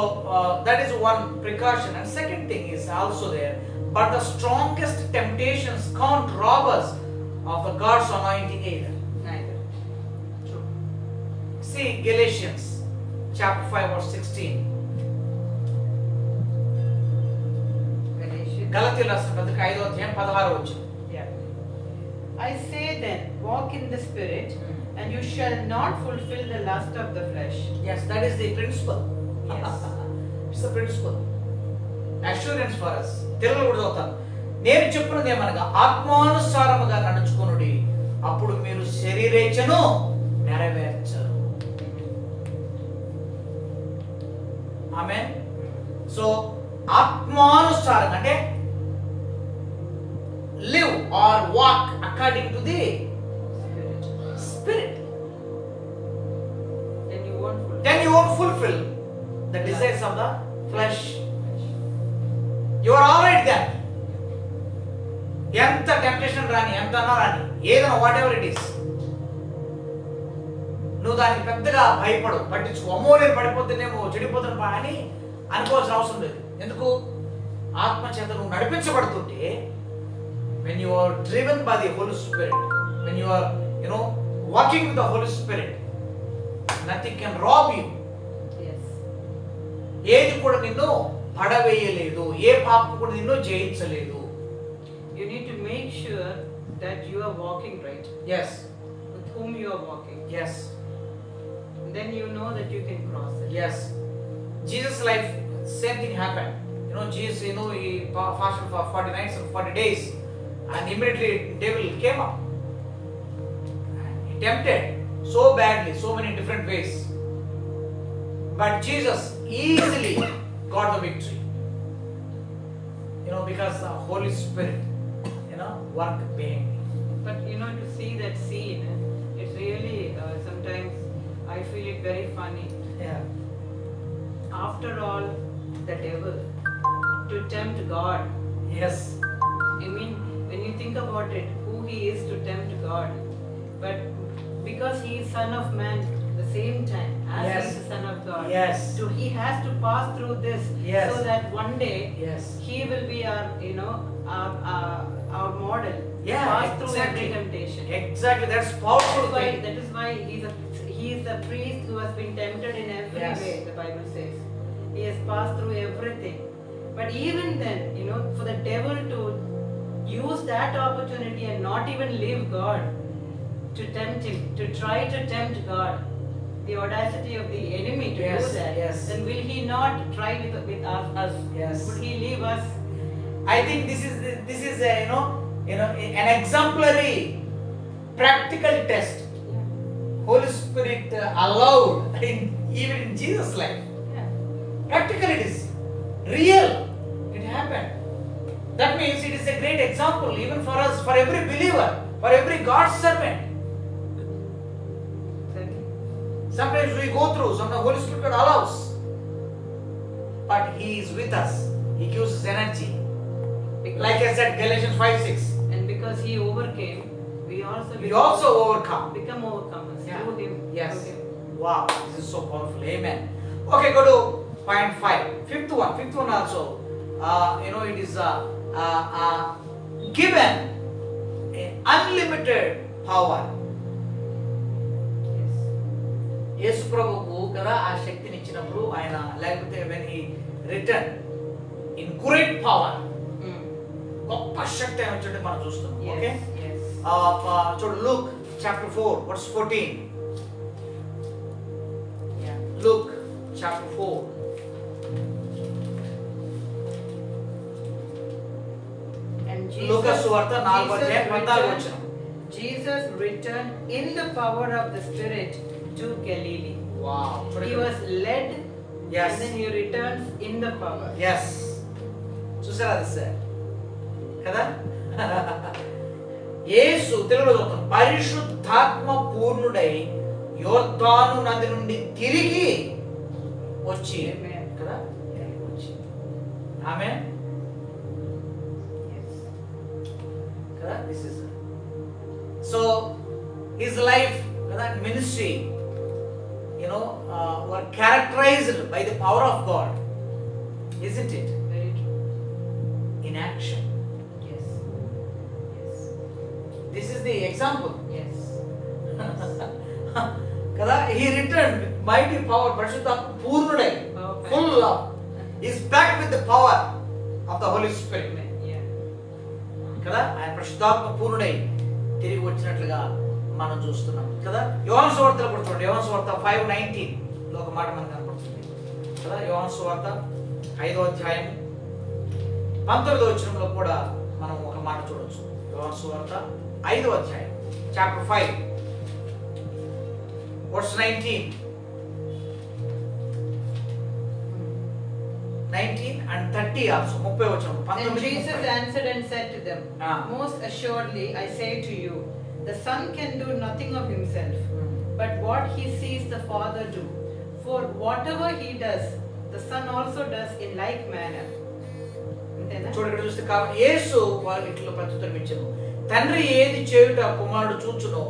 S1: that is one precaution. And second thing is also there. But the strongest temptations can't rob us of the God's anointing either.
S2: Neither.
S1: True. See Galatians chapter 5 verse 16.
S2: Galatians.
S1: గలతీయుల రాసిన పత్రిక 5వ అధ్యాయం 16వ వచనం.
S2: Yeah. I say then, walk in the Spirit, and you shall not fulfill the lust of the flesh.
S1: Yes, that is the principle.
S2: Yes.
S1: It's the principle. Assurance for us. తెలుగులో కూడా చదువుతాను. నేను చెప్పినది ఏమనగా ఆత్మానుసారముగా నడుచుకొనుడి, అప్పుడు మీరు శరీరేచ్ఛను నెరవేర్చరు. ఆమేన్. సో ఆత్మానుసారం అంటే live or walk according to the
S2: Spirit.
S1: Spirit.
S2: Then you won't fulfill.
S1: Then you won't fulfill the desires of the flesh. You are alright then. ఎంత టెంప్టేషన్ రాని, ఎంత అన్నా రాని, ఏదైనా వాట్ ఎవర్ ఇట్ ఈస్, నువ్వు దానికి పెద్దగా భయపడు, పట్టించుకో. అమ్మో నేను పడిపోతేనేమో చెడిపోతాను అని అనుకోవాల్సిన అవసరం లేదు. ఎందుకు? ఆత్మ చేత నువ్వు నడిపించబడుతుంటే, when you are driven by the Holy Spirit, when you are walking with the Holy Spirit, nothing can rob you.
S2: Yes.
S1: ఏది కూడా నిన్ను పడవేయలేదు, ఏ పాపం కూడా నిన్ను జయించలేదు.
S2: You need to make sure that you are walking right.
S1: Yes.
S2: With whom you are walking.
S1: Yes.
S2: Then you know that you can cross it.
S1: Yes. Jesus' life, same thing happened. Jesus, he fasted for 40 nights and 40 days, and immediately devil came up. And he tempted so badly, so many different ways. But Jesus easily got the victory. Because the Holy Spirit, work behind me.
S2: But to see that scene, it's really sometimes I feel it very funny.
S1: Yeah.
S2: After all, the devil to tempt God.
S1: Yes.
S2: I mean, when you think about it, who he is to tempt God. But because he is Son of Man at the same time as
S1: Yes.
S2: he is the Son of God.
S1: Yes.
S2: So he has to pass through this
S1: Yes.
S2: so that one day
S1: Yes.
S2: he will be our, our model.
S1: Yeah,
S2: Pass through
S1: exactly.
S2: every temptation.
S1: Exactly. That's powerful thing.
S2: That is why he is the priest who has been tempted in every
S1: Yes.
S2: way, the Bible says. He has passed through everything. But even then, for the devil to use that opportunity and not even leave God to tempt him, to try to tempt God, the audacity of the enemy to
S1: Yes,
S2: do that,
S1: yes.
S2: then will he not try with us?
S1: Yes.
S2: Would he leave us?
S1: I think this is an exemplary practical test. Holy Spirit allowed even in Jesus' life.
S2: Yeah.
S1: Practical it is. Real. It happened. That means it is a great example even for us, for every believer, for every God's servant.
S2: Exactly.
S1: Sometimes we go through, sometimes Holy Spirit allows. But He is with us. He gives us energy. Like I said, Galatians 5:6.
S2: And because he overcame, we also
S1: We also overcome.
S2: become overcomers
S1: Yeah.
S2: through him.
S1: Yes.
S2: Through him.
S1: Wow, this is so powerful. Amen. Okay, go to point 5. Fifth one also. It is given unlimited power.
S2: Yes.
S1: యేసు ప్రభువుకు కదా ఆ శక్తిని ఇచ్చినప్పుడు ఆయన, లేకపోతే when he returned in great power, గొప్ప శక్తి ఆయన వచ్చి మనం చూస్తున్నాం. Okay,
S2: Yes.
S1: చూడు Luke chapter 4 verse 14.
S2: Yeah.
S1: Luke chapter 4.
S2: And
S1: లూకా సువార్త 4:14 వచనం.
S2: Jesus returned in the power of the Spirit to Galilee.
S1: Wow.
S2: He was led,
S1: Yes.
S2: and then he returns in the power.
S1: Yes. చూసారా అది sir కదా? యేసు తెలుగులో చెప్తాం, పరిశుద్ధాత్మ పూర్ణుడై యోర్దాను నది నుండి తిరిగి వచ్చి
S2: Amen.
S1: కదా తిరిగి వచ్చి ఆమేన్
S2: Yes.
S1: కదా. This is so his life కదా, ministry were characterized by the power of God, isn't it?
S2: Very true.
S1: In action.
S2: Yes. Yes.
S1: This is the example.
S2: Yes.
S1: కదా, he returned with mighty power, పరిశుద్ధాత్మ పూర్ణుడై,
S2: Power.
S1: full of, is back with the power of the Holy Spirit.
S2: Amen. Yeah.
S1: కదా, ఆయన పరిశుద్ధాత్మ పూర్ణుడై తిరిగి వచ్చినట్లుగా మనం చూస్తున్నాం కదా. యోహాను సువార్తలో కూడా చూడండి, యోహాను సువార్త 5:19 లో ఒక మాట మనకు కనపడుతుంది కదా. యోహాను సువార్త 5వ అధ్యాయం 19వ వచనంలో కూడా మనం ఒక మాట చూడొచ్చు. యోహాను సువార్త 5వ అధ్యాయం చాప్టర్ 5 verse 19. 19 and 30 also. 30 వచనం.
S2: And Jesus
S1: 19.
S2: answered and said to them,
S1: Ah.
S2: Most assuredly I say to you, the Son can do nothing of himself, but what he sees the Father do. For whatever he does, the Son also does in like manner. అంతేనా?
S1: చూడండి ఇక్కడ చూస్తే కాబట్టి యేసు వారికి ఇట్లా ప్రత్యుత్తరం ఇచ్చెను. తండ్రి ఏది చేయుట కుమారుడు చూచునో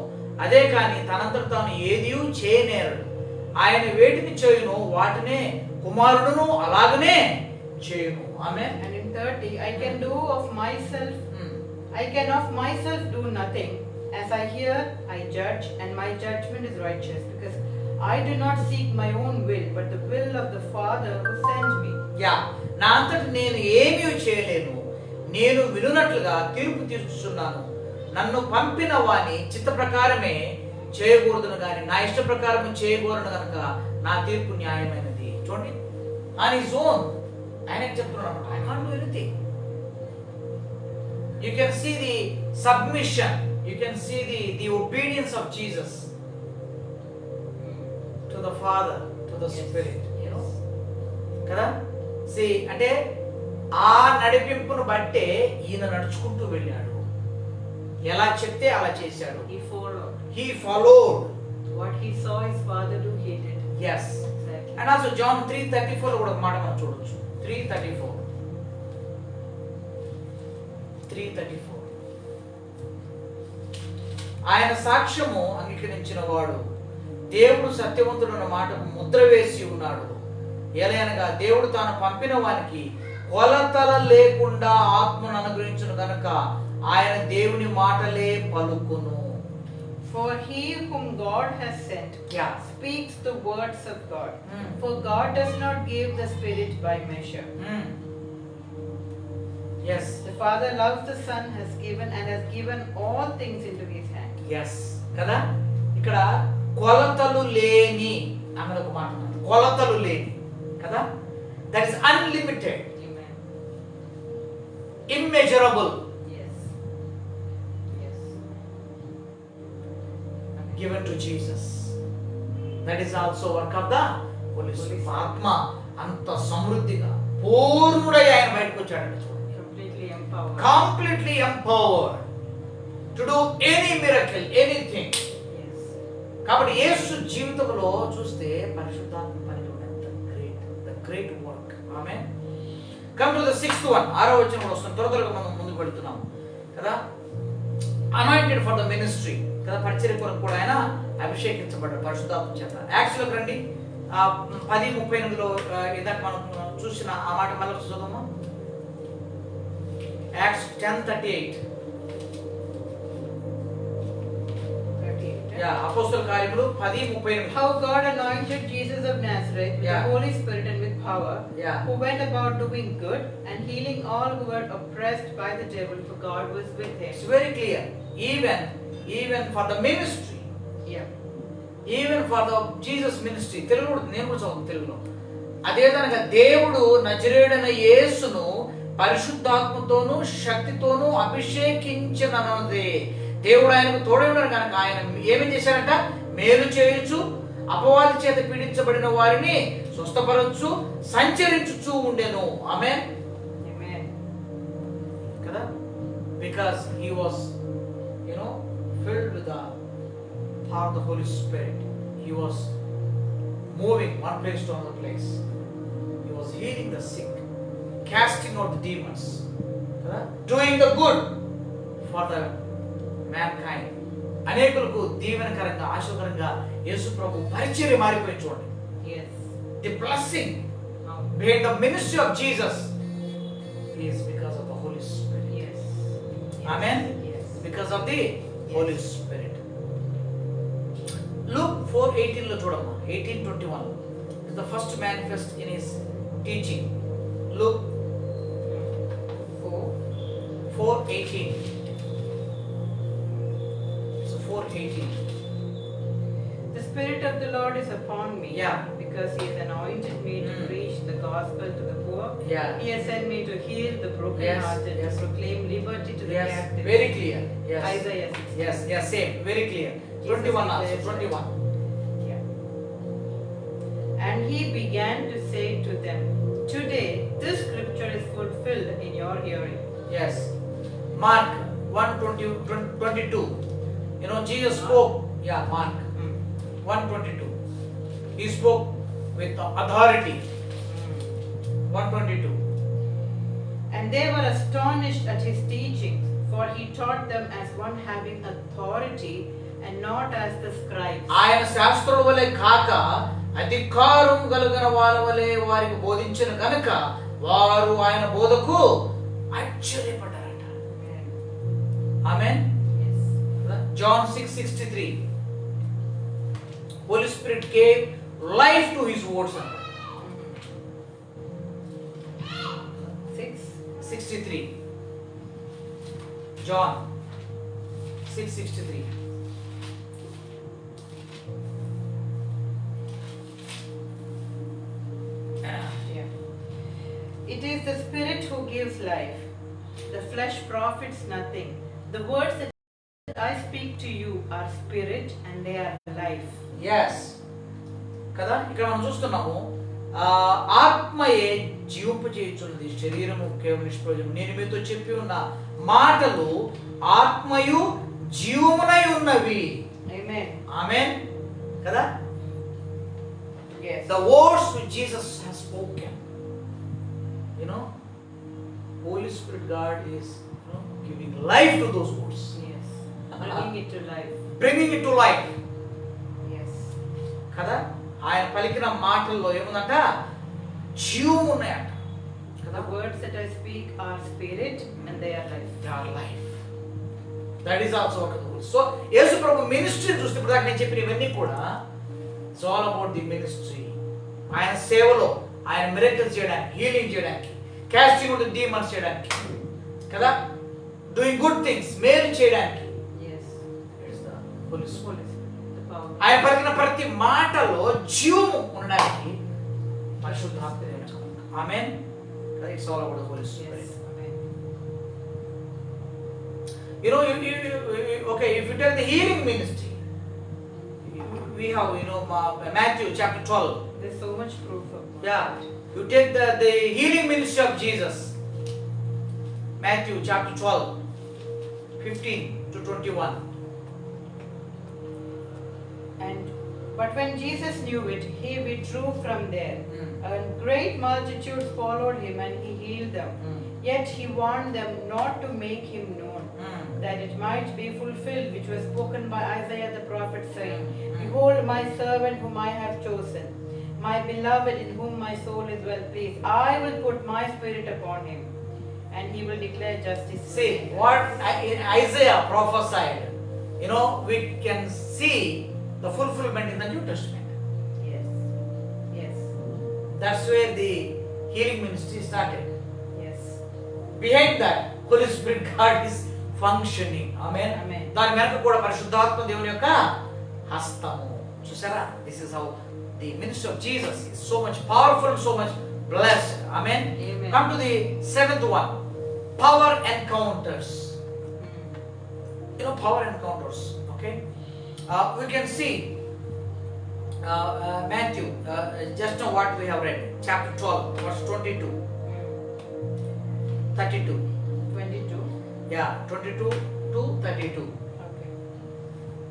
S1: అదే కానీ తనంతట తాను ఏదియూ చేయనేరడు. ఆయన వేటిని చేయునో వాటినే కుమారుడును అలాగనే చేయును. ఆమేన్.
S2: And in 30, I can do of myself, I can of myself do nothing. As I hear, I judge, and my judgment is righteous, because I do not seek my own will, but the will of the Father who sent me.
S1: Yeah, నా అంతట నేను ఏమీ చేయలేను, నేను వినున్నట్లుగా తీర్పు తీర్చుచున్నాను. నన్ను పంపిన వాని చిత్త ప్రకారమే చేయకూడదును కానీ నా ఇష్ట ప్రకారం చేయకూడదు కనుక నా తీర్పు న్యాయమైనది. చూడండి, ఆన్ హిస్ ఓన్ ఆయనకు చెప్తున్నాడు, I can't do anything. You can see the submission, you can see the obedience of Jesus to the Father, to the Spirit, you know కదా. సి అంటే ఆ నడిపింపును బట్టే ఈయన నడుచుకుంటూ వెళ్ళాడు, ఎలా చెప్తే అలా చేశాడు.
S2: He followed.
S1: He followed.
S2: What he saw his Father do, he did.
S1: Yes.
S2: Exactly.
S1: And also John 3:34 లో కూడా ఒక మాట మనం చూడొచ్చు. 3:34. ఆయన సాక్ష్యము అంగీకరించిన వాడు దేవుడు సత్యవంతుడన్న మాటకు ముద్ర వేసి ఉన్నాడు. ఎలయనగా దేవుడు తాను పంపిన వానికి కొలతల లేకుండా ఆత్మను అనుగ్రహించును గనుక ఆయన దేవుని మాటలే పలుకును.
S2: For he whom God has sent speaks the words of God. For God does not give the Spirit by measure.
S1: Yes.
S2: The Father loves the Son, has given all things into his hand.
S1: Yes. కదా, ఇక్కడ కొలతలు లేని అన్నది ఒక మాట ఉంది. కొలతలు లేని కదా, that is unlimited,
S2: Amen.
S1: immeasurable,
S2: Yes. Yes.
S1: given to Jesus. That is also work of the Holy Spirit. ఆత్మ అంత సమృద్ధిగా పూర్ణుడై ఆయన బయటకు వచ్చాడు.
S2: Completely empowered.
S1: Completely empowered to do any miracle, anything.
S2: Yes.
S1: కాబట్టి యేసు జీవితంలో చూస్తే పరిశుద్ధాత్మ పనిచేయడం the great work. Amen. Come to the 6th one. 6వ వచనం వస్తుంది. త్వరగా మనం ముందుకు వెళ్తున్నాం కదా. Anointed for the ministry కదా, పరిచర్య కొరకు కూడా ఆయన అభిషేకించబడ్డాడు పరిశుద్ధాత్మ చేత. యాక్ట్స్ లోకి రండి. 10:38లో ఇందాక మనం చూసిన ఆ మాట మళ్ళీ చదువుదామా. యాక్ట్స్ 10:38. అపోస్తల కార్యములు 10:38.
S2: How God anointed Jesus of Nazareth with the Holy Spirit and with power, who went about doing good and healing all who were oppressed by the devil, for God was with him.
S1: It's very clear. Even for the ministry.
S2: Yeah.
S1: Even for the Jesus ministry. Telugu నేను కూడా చదువుతాను తెలుగులో. అదే కనుక దేవుడు నజరేయుడైన యేసును పరిశుద్ధాత్మతోనూ శక్తితోనూ అభిషేకించనన్నదే. దేవుడు ఆయనకు తోడై ఉన్నాడు కనుక ఆయన ఏమి చేశారంట, మేలు చేయొచ్చు, అపవాది చేత పీడించబడిన వారిని స్వస్థపరచు, సంచరించుచూ ఉండెను. ఆమేన్.
S2: Amen.
S1: కదా, because he was filled with the power of the Holy Spirit. He was moving one place to another place. He was healing the sick, casting out the demons, doing the good for the mankind. అనేకులకు దీవెనకరంగా ఆశీర్వాదకరంగా యేసు ప్రభు పరిచర్య మారిపోయి చూడండి.
S2: Yes.
S1: The blessing behind the ministry of Jesus is because of the Holy Spirit.
S2: Yes.
S1: Amen.
S2: Yes.
S1: Because of the Holy Spirit. Luke 4:18 లో చూడమ్మా. 18:21 is the first manifest in his teaching. Luke 4:18. So 4:18.
S2: The Spirit of the Lord is upon me.
S1: Yeah.
S2: Because he has anointed me to preach the gospel to the poor.
S1: Yeah.
S2: He has sent me to heal the brokenhearted,
S1: Yes.
S2: to proclaim liberty to the
S1: Yes,
S2: captives.
S1: very clear. Yes.
S2: Isaiah 6.
S1: Yes, same, very clear. 21 also, 21.
S2: Yeah. And he began to say to them, today your hearing.
S1: Yes. Mark 1:22. You know, Jesus spoke. Yeah, Mark 1:22. He spoke with authority. 1:22.
S2: And they were astonished at his teachings, for he taught them as one having authority and not as the scribes.
S1: ఆయన శాస్త్రుల వలె కాక అధికారం కలిగిన వాళ్ళ వలె వారికి బోధించిన కనుక వారు ఆయన బోధకు ఆశ్చర్యపడ్డారట. ఆమేన్.
S2: Yes.
S1: John 6:63. Holy Spirit gave life to his words. 6:63. John 6:63.
S2: Yeah. It is the Spirit who gives life. The flesh profits nothing. The words that I speak to you are spirit and they are life.
S1: Yes. కదా ఇక్కడ మనం చూస్తున్నాము ఆత్మయే జీవింపజేయుచున్నది, శరీరము కేవలం నిష్ప్రయోజనం. నేను మీతో చెప్పి ఉన్న మాటలు ఆత్మయు జీవమునై ఉన్నవి.
S2: Amen.
S1: ఆమేన్ కదా.
S2: Yes.
S1: The words which Jesus has spoken, you know, Holy Spirit God is, you know, giving life to those words.
S2: Yes. Bringing it to life.
S1: Bringing it to life.
S2: Yes.
S1: కదా ఆయన పలికిన మాటల్లో ఏముందంట, జీవం ఉన్నాయట.
S2: The words that I speak are spirit and they are life.
S1: They are life. That is also what the word. So Yesu Prabhu ministry చూస్తే ఇప్పుడు దాకా నేను చెప్పిన ఇవన్నీ కూడా it's all about the ministry. ఆయన సేవలో ఆయన మిరకల్స్ చేయడానికి, హీలింగ్ చేయడానికి, కాస్టింగ్ అవుట్ ది డీమన్స్ చేయడానికి కదా, డూయింగ్ గుడ్ థింగ్స్, మేలు చేయడానికి.
S2: Yes.
S1: It's the Holy Spirit.
S2: Holy Spirit. The power.
S1: ఆయన పలికిన ప్రతి మాటలో జీవము ఉండడానికి పరిశుద్ధాత్మ దేవుని కలగ. Amen. It's all about the Holy Spirit.
S2: Yes. Amen.
S1: You know, okay, if you take the healing ministry, we have, you know, Matthew chapter 12.
S2: There's so much proof of that.
S1: Yeah, you take the healing ministry of Jesus. Matthew chapter 12, 15 to 21.
S2: But when Jesus knew it, he withdrew from there. And great multitudes followed him, and he healed them. Yet he warned them not to make him known, that it might be fulfilled which was spoken by Isaiah the prophet, saying, Behold my servant whhom I have chosen, my beloved in whom my soul is well pleased. I will put my spirit upon him, and he will declare justice.
S1: See what Isaiah prophesied. You know, we can see the fulfillment in the New Testament.
S2: Yes. Yes.
S1: That's where the healing ministry started.
S2: Yes.
S1: Behind that, Holy Spirit God is functioning. Amen.
S2: Amen.
S1: దాని వెనక కూడా పరిశుద్ధాత్మ దేవుని యొక్క హస్తము. చూసారా? This is how the ministry of Jesus is so much powerful and so much blessed. Amen.
S2: Amen.
S1: Come to the seventh one. Power encounters. You know, power encounters. Okay. We can see Matthew, just now what we have read, chapter 12, verse 22, 32.
S2: 22.
S1: Yeah, 22 to 32.
S2: Okay.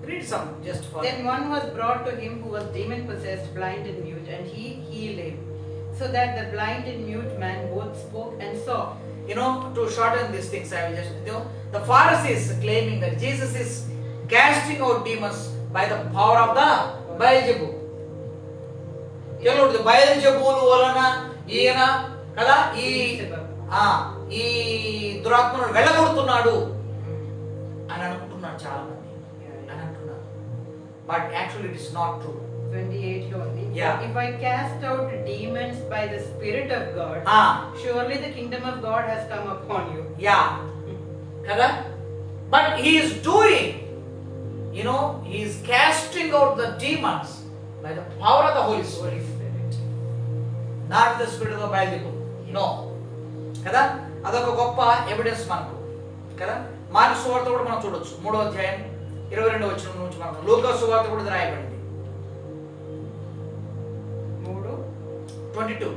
S1: Read some just for.
S2: Then one was brought to him who was demon possessed, blind and mute, and he healed him, so that the blind and mute man both spoke and saw.
S1: You know, to shorten these things, I will just, you know, the Pharisees claiming that Jesus is casting out demons by the power of the Beelzebub. Telugu బయల్జెబూలు వలన ఈయన కదా ఈ దురాత్మను వెళ్ళగొడుతున్నాడు అని అనుకుంటున్నారు చాలా మంది అని అంటున్నారు. But actually it is not true.
S2: 28 only.
S1: Yeah.
S2: If I cast out demons by the Spirit of God, surely the kingdom of God has come upon you.
S1: Yeah. Kada? But he is doing, you know, he is casting out the demons by the power of the Holy Spirit. Not the spirit of the Beelzebub. No. Kada? అదొక గొప్ప evidence మనకు కదా. Mark సువార్త కూడా మనం చూడొచ్చు 3వ అధ్యాయం 22వ వచనం నుంచి మనకు. లూకా సువార్త కూడా రాయబడింది
S2: 3:22.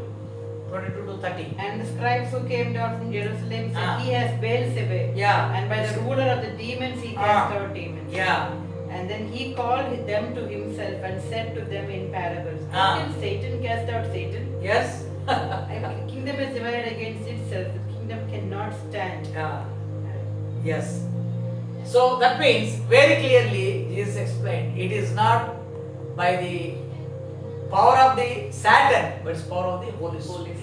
S1: 22 to 30.
S2: And the scribes who came down from Jerusalem said,
S1: Ah.
S2: he has Beelzebub.
S1: Yeah.
S2: And by the ruler of the demons he cast out demons.
S1: Yeah.
S2: And then he called them to himself and said to them in parables, how
S1: Ah.
S2: can Satan cast out Satan?
S1: Yes.
S2: A kingdom is divided against itself. The kingdom cannot stand.
S1: Yeah. Yes. So that means very clearly Jesus explained it is not by the power of the Satan, but it's power of the Holy Spirit.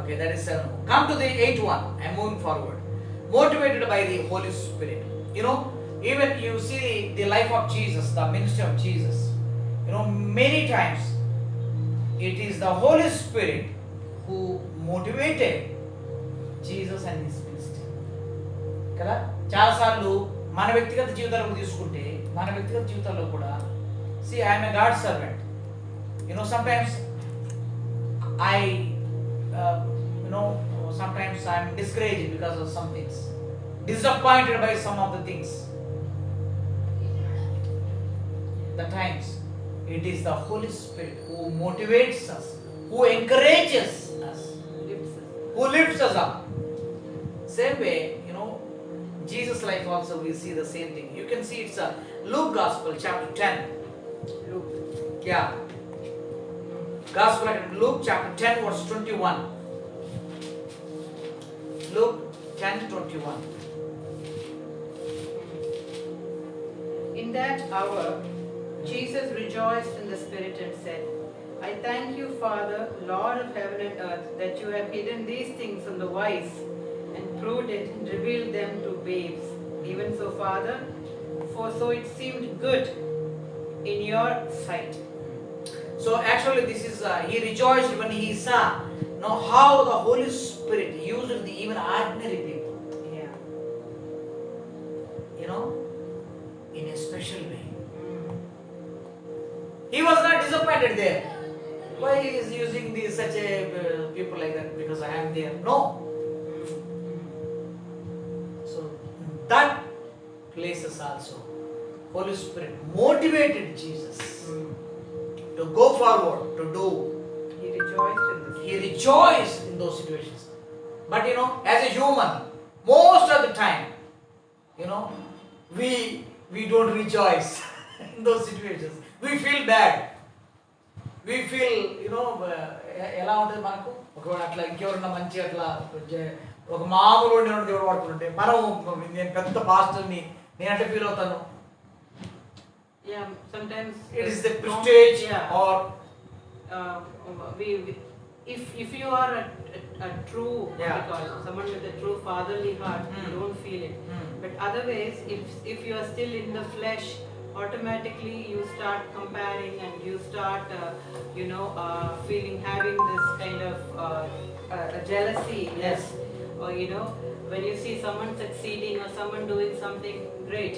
S1: Okay, that is 7. Come to the 8th one. I'm moving forward. Motivated by the Holy Spirit. You know, even you see the life of Jesus, the ministry of Jesus. You know, many times it is the Holy Spirit who motivated Jesus and his ministry. కదా చాలాసార్లు మన వ్యక్తిగత జీవితాలకు తీసుకుంటే మన వ్యక్తిగత జీవితాల్లో కూడా see I am a God servant. You know, sometimes I sometimes I am discouraged because of some things, disappointed by some of the things. The times it is the Holy Spirit who motivates us, who encourages us, who lifts us up. Same way, you know, Jesus' life also we see the same thing. You can see it's a Luke Gospel chapter 10.
S2: Luke.
S1: Yeah. Gospel according to Luke chapter 10 verse 21. Luke 10:21.
S2: In that hour, Jesus rejoiced in the Spirit and said, I thank you, Father, Lord of heaven and earth, that you have hidden these things from the wise and prudent and revealed them to babes. Even so, Father, for so it seemed good in your sight.
S1: So actually this is he rejoiced when he saw how the Holy Spirit used the even ordinary people.
S2: Yeah.
S1: You know, in a special way. He was not disappointed there. Why he is using such a people like that? Because I am there. No. So that places also, Holy Spirit motivated Jesus to go forward, to do.
S2: He rejoiced in this.
S1: He rejoiced in those situations. But you know, as a human, most of the time, you know, we don't rejoice in those situations. We feel bad. We feel, you know, ఎలా ఉంటుంది మనకు ఒకవేళ అట్లా ఇంకెవరన్నా మంచి అట్లా ఒక మామూలు దేవుడు వాడుకుంటుంటే మనం నేను పెద్ద పాస్టర్ని నేను అంటే ఫీల్ అవుతాను.
S2: Yeah, sometimes
S1: It is the prestige
S2: yeah.
S1: or
S2: if you are a true
S1: Yeah.
S2: someone with a true fatherly heart, you don't feel it. But otherwise, if you are still in the flesh, automatically you start comparing and you start feeling, having this kind of jealousy.
S1: Yes.
S2: Or you know, when you see someone succeeding or someone doing something great.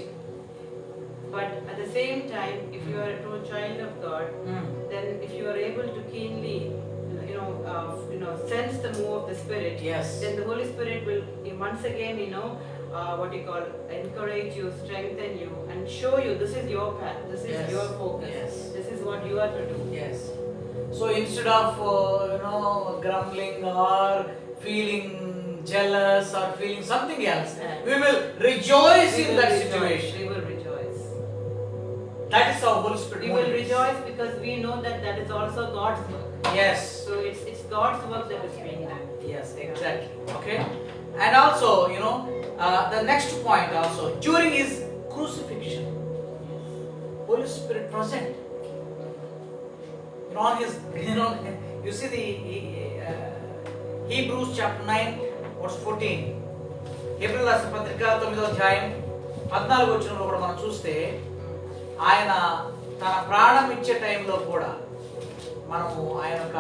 S2: But at the same time, if you are a true child of God, then if you are able to keenly, sense the move of the Spirit,
S1: Yes.
S2: then the Holy Spirit will once again, encourage you, strengthen you, and show you this is your path, this is
S1: Yes.
S2: your focus,
S1: Yes.
S2: this is what you are to do.
S1: Yes. So instead of grumbling or feeling jealous or feeling something else, we will rejoice in that situation.
S2: We will rejoice.
S1: That is how Holy Spirit
S2: We will
S1: motivates.
S2: rejoice because we know that that is also God's work.
S1: Yes.
S2: So it's God's work that is being done.
S1: Yes, exactly. Okay. And also, the next point also, during his crucifixion, Holy Spirit present. On his, you see the Hebrews chapter 9 verse 14. హెబ్రీయుల రాసిన పత్రిక 9వ అధ్యాయం 14వ వచనంలో కూడా మనం చూస్తే ఆయన తన ప్రాణం ఇచ్చే టైంలో కూడా మనము ఆయన యొక్క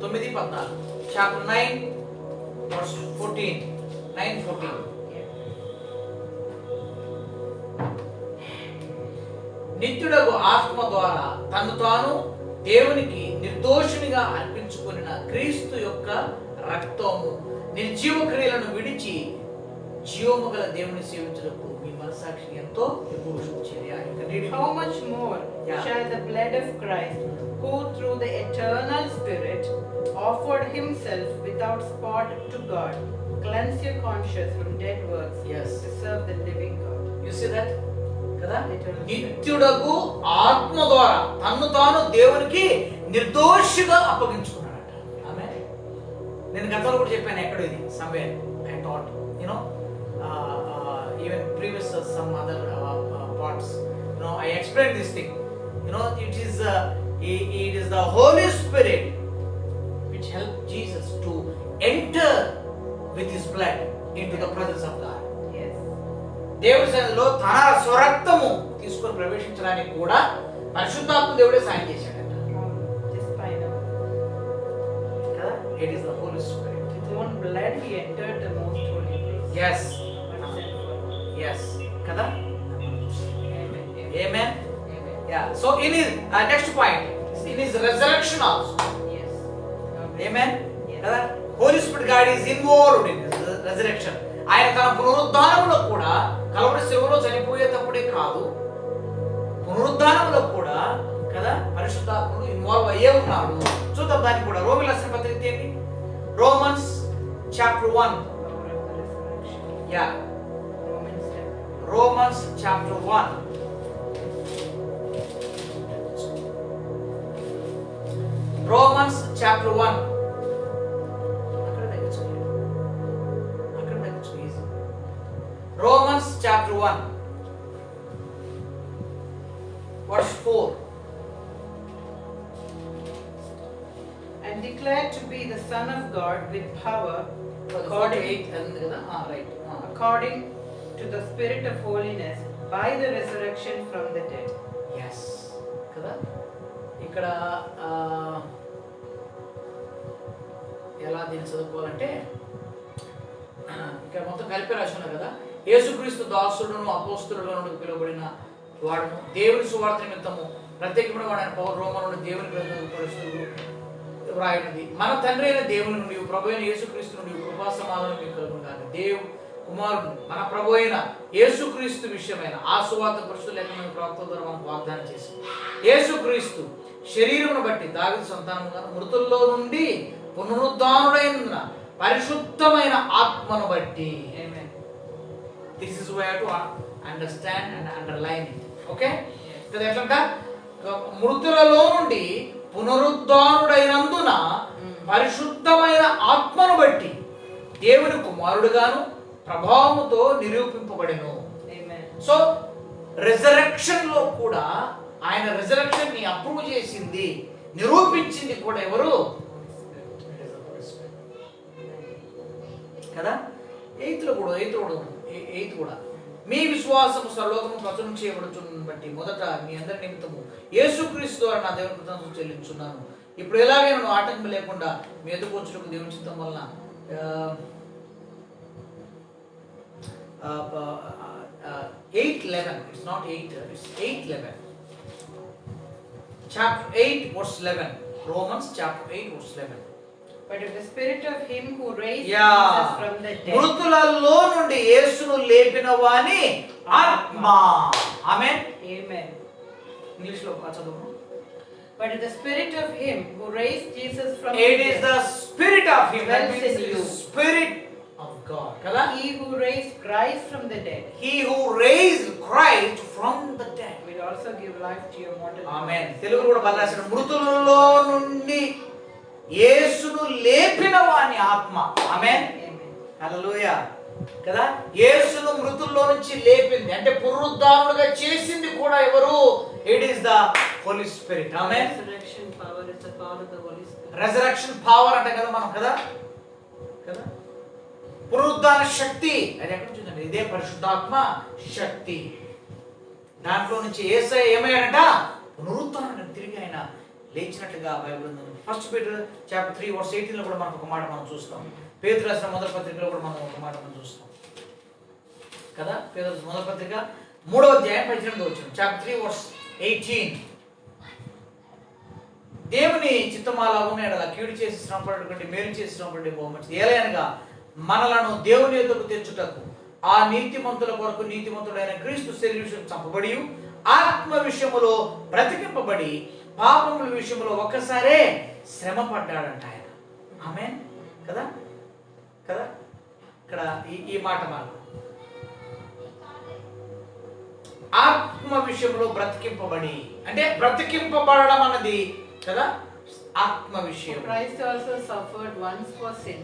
S1: 9:14 chapter 9 verse 14 9:14 నిత్యుడగు ఆత్మ ద్వారా తను తాను దేవునికి నిర్దోషునిగా అర్పించుకొనిన క్రీస్తు యొక్క రక్తము నిర్జీవ క్రియలను విడిచి జీవము గల దేవుని సేవించుటకు మీ మనసాక్షి ఎంతో ఎక్కువచ్చేది.
S2: How much more shall the blood of Christ, who through the eternal Spirit Spirit, offered himself without spot to God. Cleanse your conscience from dead works
S1: Yes.
S2: to serve the living God.
S1: You see that? కదా
S2: Eternal Spirit.
S1: నిత్యుడకు ఆత్మ ద్వారా తన్ను తాను దేవునికి నిర్దోషిగా అప్పగించుకున్నాడట. ఆమె నేను గతంలో కూడా చెప్పాను ఎక్కడ ఇది somewhere I thought you know even previous some other parts you know I explain this thing you know it is the Holy Spirit which helped Jesus to enter with his blood into the presence of God.
S2: Yes.
S1: దేవుడి సన్నిధిలో తన స్వరక్తము తీసుకొని ప్రవేశించడానికి కూడా పరిశుద్ధాత్మ దేవుడే సాయం చేశాడట.
S2: Just by now.
S1: కదా it is the Holy Spirit.
S2: With his own blood he entered the most holy place.
S1: yes
S2: Once and for all.
S1: yes కదా
S2: Amen.
S1: amen
S2: Amen.
S1: yeah so in his next point in his resurrection also
S2: Yes.
S1: amen
S2: Yes.
S1: కదా Holy Spirit God is involved in resurrection. ఆయన తన పునరుద్ధానంలో కూడా కలవరి శిలువలో చనిపోయేటప్పుడే కాదు, పునరుద్ధానంలో కూడా కదా పరిశుద్ధాత్ముడు ఇన్వాల్వ్ అయ్యే ఉన్నాడు. చూద్దాం దాన్ని కూడా. రోమీయుల రాసిన పత్రిక ఏంటి? Romans chapter 1.
S2: Power of the resurrection.
S1: Yeah
S2: Romans chapter.
S1: Romans chapter 1. Romans chapter 1. Romans chapter 1 verse 4.
S2: And declared to be the Son of God with power according according to the Spirit of holiness by the resurrection from the dead.
S1: yes కదా ఇక్కడ ఎలా దీన్ని చదువుకోవాలంటే ఇక్కడ మొత్తం కలిపి రాసుకున్నారు కదా. యేసుక్రీస్తు దాసుడును అపోస్తలుడుగా నుండి పిలువబడిన వాడును దేవుని సువార్త నిమిత్తము ప్రత్యేకమైన వాడైన పౌరు రోమా నుండి దేవుని గ్రంథం వ్రాయనిది మన తండ్రి అయిన దేవుని నుండి ప్రభు అయిన యేసుక్రీస్తు నుండి కృపా సమాధానం మీకు కలుగును. దేవు కుమారుడు మన ప్రభు అయిన యేసుక్రీస్తు విషయమైన ఆ సువార్త పరిశుద్ధ లేఖన ప్రవక్తల ద్వారా మనకు వాగ్దానం చేసింది. యేసుక్రీస్తు శరీరమును బట్టి దావీదు సంతానముగా మృతుల్లో నుండి పునరుద్ధానుడైన పరిశుద్ధమైన ఆత్మను బట్టి.
S2: Amen.
S1: This is way to understand and underline it. Okay కదా ఎట్లంట మృతులలో నుండి పునరుద్ధానుడైనందున పరిశుద్ధమైన ఆత్మను బట్టి దేవుని కుమారుడుగాను ప్రభావముతో నిరూపింపబడెను.
S2: Amen.
S1: సో రిజరెక్షన్ లో కూడా ఆయన రిజరెక్షన్ ని అప్రూవ్ చేసింది, నిరూపించింది కూడా ఎవరు? కదా ఎయిత్ కూడా మీ విశ్వాసము సర్వలోకము ప్రచురణ చేయబడుతున్న బట్టి మొదట మీ అందరి నిమిత్తము యేసుక్రీస్తు ద్వారా నా దేవుని కృతజ్ఞతలు చెల్లించున్నాను. ఇప్పుడు ఎలాగైనా నువ్వు ఆటంకం లేకుండా మీ ఎదుకు వచ్చుటకు దేవుని చిత్తం వలన 8:11. It's not 8, it's 8:11. Chapter 8 verse 11. Romans chapter 8 verse 11.
S2: But if the spirit of him who raised
S1: Yeah.
S2: Jesus from the dead.
S1: మృతులలో నుండి యేసును లేపిన వాని ఆత్మ. ఆమేన్.
S2: Amen.
S1: ఇంగ్లీష్ లో చదువు.
S2: But if the spirit of him who raised Jesus from
S1: It
S2: the
S1: is
S2: dead.
S1: the spirit of him. That
S2: Dwells
S1: means
S2: in
S1: it
S2: you.
S1: is spirit of God. కదా?
S2: He who raised Christ from the dead
S1: He who raised Christ from the dead.
S2: will also give life to your mortal body.
S1: ఆమేన్. తెలుగు కూడా బలాసిన మృతులలో నుండి యేసును లేపిన వాని ఆత్మ. ఆమేన్.
S2: Amen.
S1: హల్లెలూయా. కదా యేసును మృతుల్లో నుంచి లేపింది అంటే పునరుద్ధానుడుగా చేసింది కూడా ఎవరు? It is the Holy Spirit. Amen.
S2: Resurrection power is the power of the Holy Spirit.
S1: Resurrection power అంటే కదా మనం కదా కదా పునరుద్ధాన శక్తి అది ఎక్కడ నుంచి ఉందండి? ఇదే పరిశుద్ధాత్మ శక్తి. దాంట్లో నుంచి యేసయ్య ఏమయ్యాడంట? పునరుద్ధానం తిరిగి ఆయన లేచినట్లుగా బైబిల్ ఉంది. ఫస్ట్ పీటర్ చాప్టర్ 3 వర్స్ 18 లో కూడా మనకు ఒక మాట మనం చూస్తాం. పేతురు రాసిన మొదటి పత్రికలో కూడా మనం ఒక మాట మనం చూస్తాం కదా. పేతురు మొదటి పత్రిక 3వ అధ్యాయం 18వ వచనం. Chapter 3 verse 18. దేవుని చిత్తమాలాగున్న ఎడల కీడు చేసి శ్రమపడేటువంటి మేలు చేసి శ్రమపడే బహుమతి ఏలైనగా మనలను దేవుని యొద్దకు తెచ్చుటకు ఆ నీతిమంతుల కొరకు నీతిమంతుడైన క్రీస్తు శరీరం చంపబడి ఆత్మ విషయములో బ్రతికింపబడి పాపముల విషయంలో ఒక్కసారే శ్రమ పడ్డాడంట ఆయన. ఆమేన్ కదా కదా. ఇక్కడ ఈ మాట మనకు ఆత్మ విషయంలో బ్రతికింపబడి, అంటే బ్రతికింపబడడం అన్నది కదా ఆత్మ విషయం.
S2: Christ also suffered once for sin,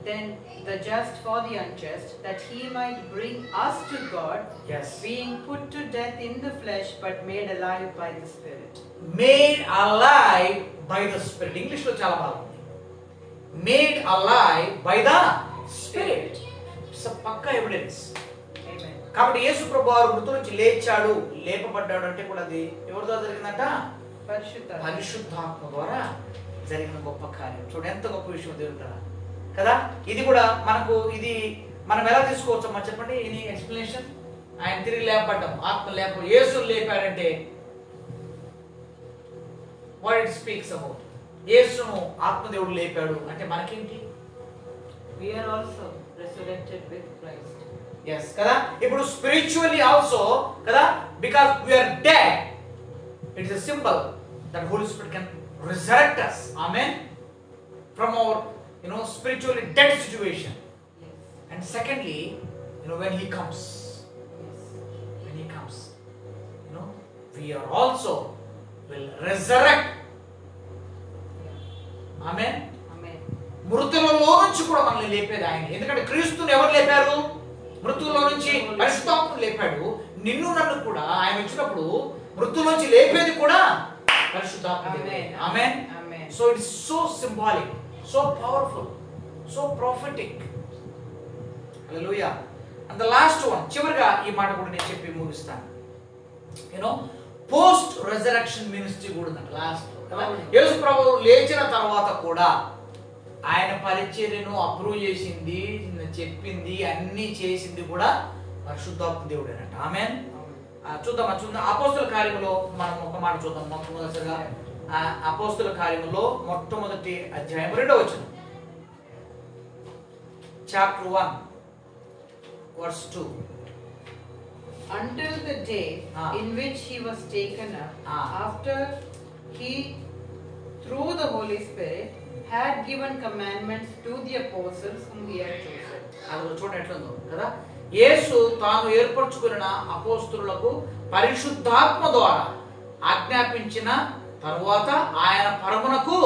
S2: then the just for the unjust, that he might bring us to God,
S1: Yes.
S2: being put to death in the flesh, but made alive by the Spirit.
S1: Made alive by the Spirit. English లో చాలా బాగుంది. Made alive by the Spirit. It's a పక్కా evidence.
S2: Amen.
S1: కాబట్టి యేసు ప్రభువారు మృతుల నుంచి లేచాడు, లేపబడ్డాడు అంటే కూడా అది ఎవరి ద్వారా జరిగిందంట? పరిశుద్ధాత్మ ద్వారా జరిగిన గొప్ప కార్యం. చూడు ఎంత గొప్ప విషయం దేవుడు కదా. ఇది కూడా మనకు ఇది మనం ఎలా తీసుకోవచ్చు అమ్మా చెప్పండి. ఇది ఎక్స్ప్లెనేషన్. ఆయన తిరిగి లేపబడ్డం, ఆత్మ లేప యేసు లేపాడంటే వాట్ ఇట్ స్పీక్స్ అబౌట్. యేసును ఆత్మదేవుడు లేపాడు అంటే మనకేంటి?
S2: We are also resurrected with Christ.
S1: Yes కదా. ఇప్పుడు స్పిరిచువల్లీ ఆల్సో కదా, because we are dead, it is a symbol that Holy Spirit can resurrect us, amen, from our spiritually dead situation.
S2: Yes.
S1: And secondly, when he comes,
S2: Yes.
S1: when he comes, we are also will resurrect, amen.
S2: Amen.
S1: మృతులలో నుంచి కూడా మనల్ని లేపేది ఆయన. ఎందుకంటే క్రీస్తుని ఎవరు లేపారు? మృతుల్లో నుంచి పరిశుద్ధాత్ముడు లేపాడు. నిన్ను నన్ను కూడా ఆయన వచ్చినప్పుడు మృతుల నుంచి లేపేది కూడా పరిశుద్ధాత్ముడే. Amen. So it's so symbolic, so powerful, so prophetic. Hallelujah. And the last one, చివరిగా ఈ మాట కూడా నేను చెప్పి ముగిస్తాను. పోస్ట్ రెజరక్షన్ మినిస్ట్రీ కూడా ఉంది లాస్ట్. యేసు ప్రభువు లేచిన తర్వాత కూడా ఆయన పరిచర్యను అప్రూవ్ చేసింది, చెప్పింది, అన్ని చేసింది కూడా పరిశుద్ధాత్మ దేవుడేనంట. ఆమేన్. చూద్దాం. అపోస్తుల కార్యములో మనం ఒక మాట చూద్దాం. మొట్టమొదటిగా అపోస్తుల కార్యములో మొట్టమొదటి అధ్యాయం 2వ వచనం, chapter 1 verse 2.
S2: Until the day in which he was taken up, after he through the Holy Spirit had given commandments to the apostles whom he had chosen.
S1: అది చూడండి ఎట్లుందో కదా. యేసు తాను ఏర్పరచుకున్న అపోస్తులకు పరిశుద్ధాత్మ ద్వారా ఆజ్ఞాపించిన తరువాత ఆయన పరమునకు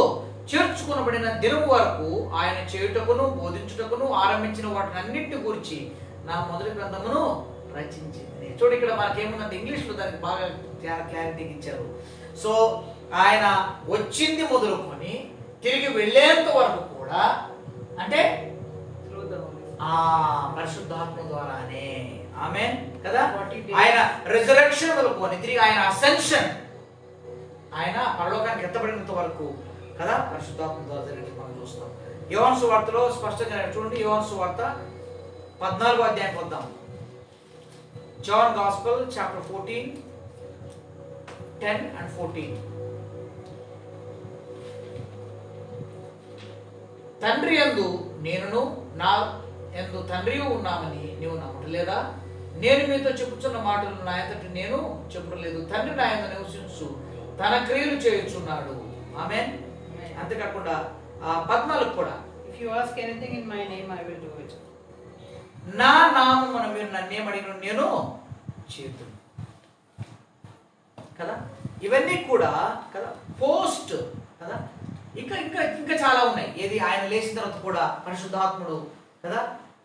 S1: చేర్చుకునబడిన దినము వరకు ఆయన చేయుటకును బోధించుటకును ఆరంభించిన వాటిని అన్నింటి గురించి నా మొదటి గ్రంథమును రచించింది. చూడు ఇక్కడ మనకేముందంటే ఇంగ్లీష్లో దానికి బాగా క్లారిటీ ఇచ్చారు. సో ఆయన వచ్చింది మొదలుకొని తిరిగి వెళ్ళేంత వరకు కూడా అంటే పరిశుద్ధాత్మ ద్వారానే. ఆమేన్ కదా. ఆయన రిజరెక్షన్ మొదలుకొని తిరిగి ఆయన అసెన్షన్, ఆయన పరలోకానికి ఎత్తబడినంత వరకు కదా పరిశుద్ధాత్మ ద్వారా జరిగి మనం చూస్తాం. యోహాను సువార్తలో స్పష్టంగా చూడండి. యోహాను సువార్త 14వ అధ్యాయం వద్దాం. John Gospel chapter 14, 10 and 14. తండ్రి యందు నేనును నా యందు తండ్రియు ఉన్నామని నీవు నమ్మటలేదా? నేను మీతో చెప్పుచున్న మాటలు నా యంతటి నేను చెప్పలేదు. తండ్రి నా యందు నివసించు తన క్రియలు చేయుచున్నాడు. ఆమేన్. అంతేకాకుండా 14 కూడా,
S2: If you ask anything in my name, I will do it.
S1: నా నామమున మీరు నన్నేమడిగిన నేను చేతును కదా. ఇవన్నీ కూడా కదా పోస్ట్ కదా. ఇంకా ఇంకా ఇంకా చాలా ఉన్నాయి. ఏది ఆయన లేచిన తర్వాత కూడా పరిశుద్ధాత్ముడు కదా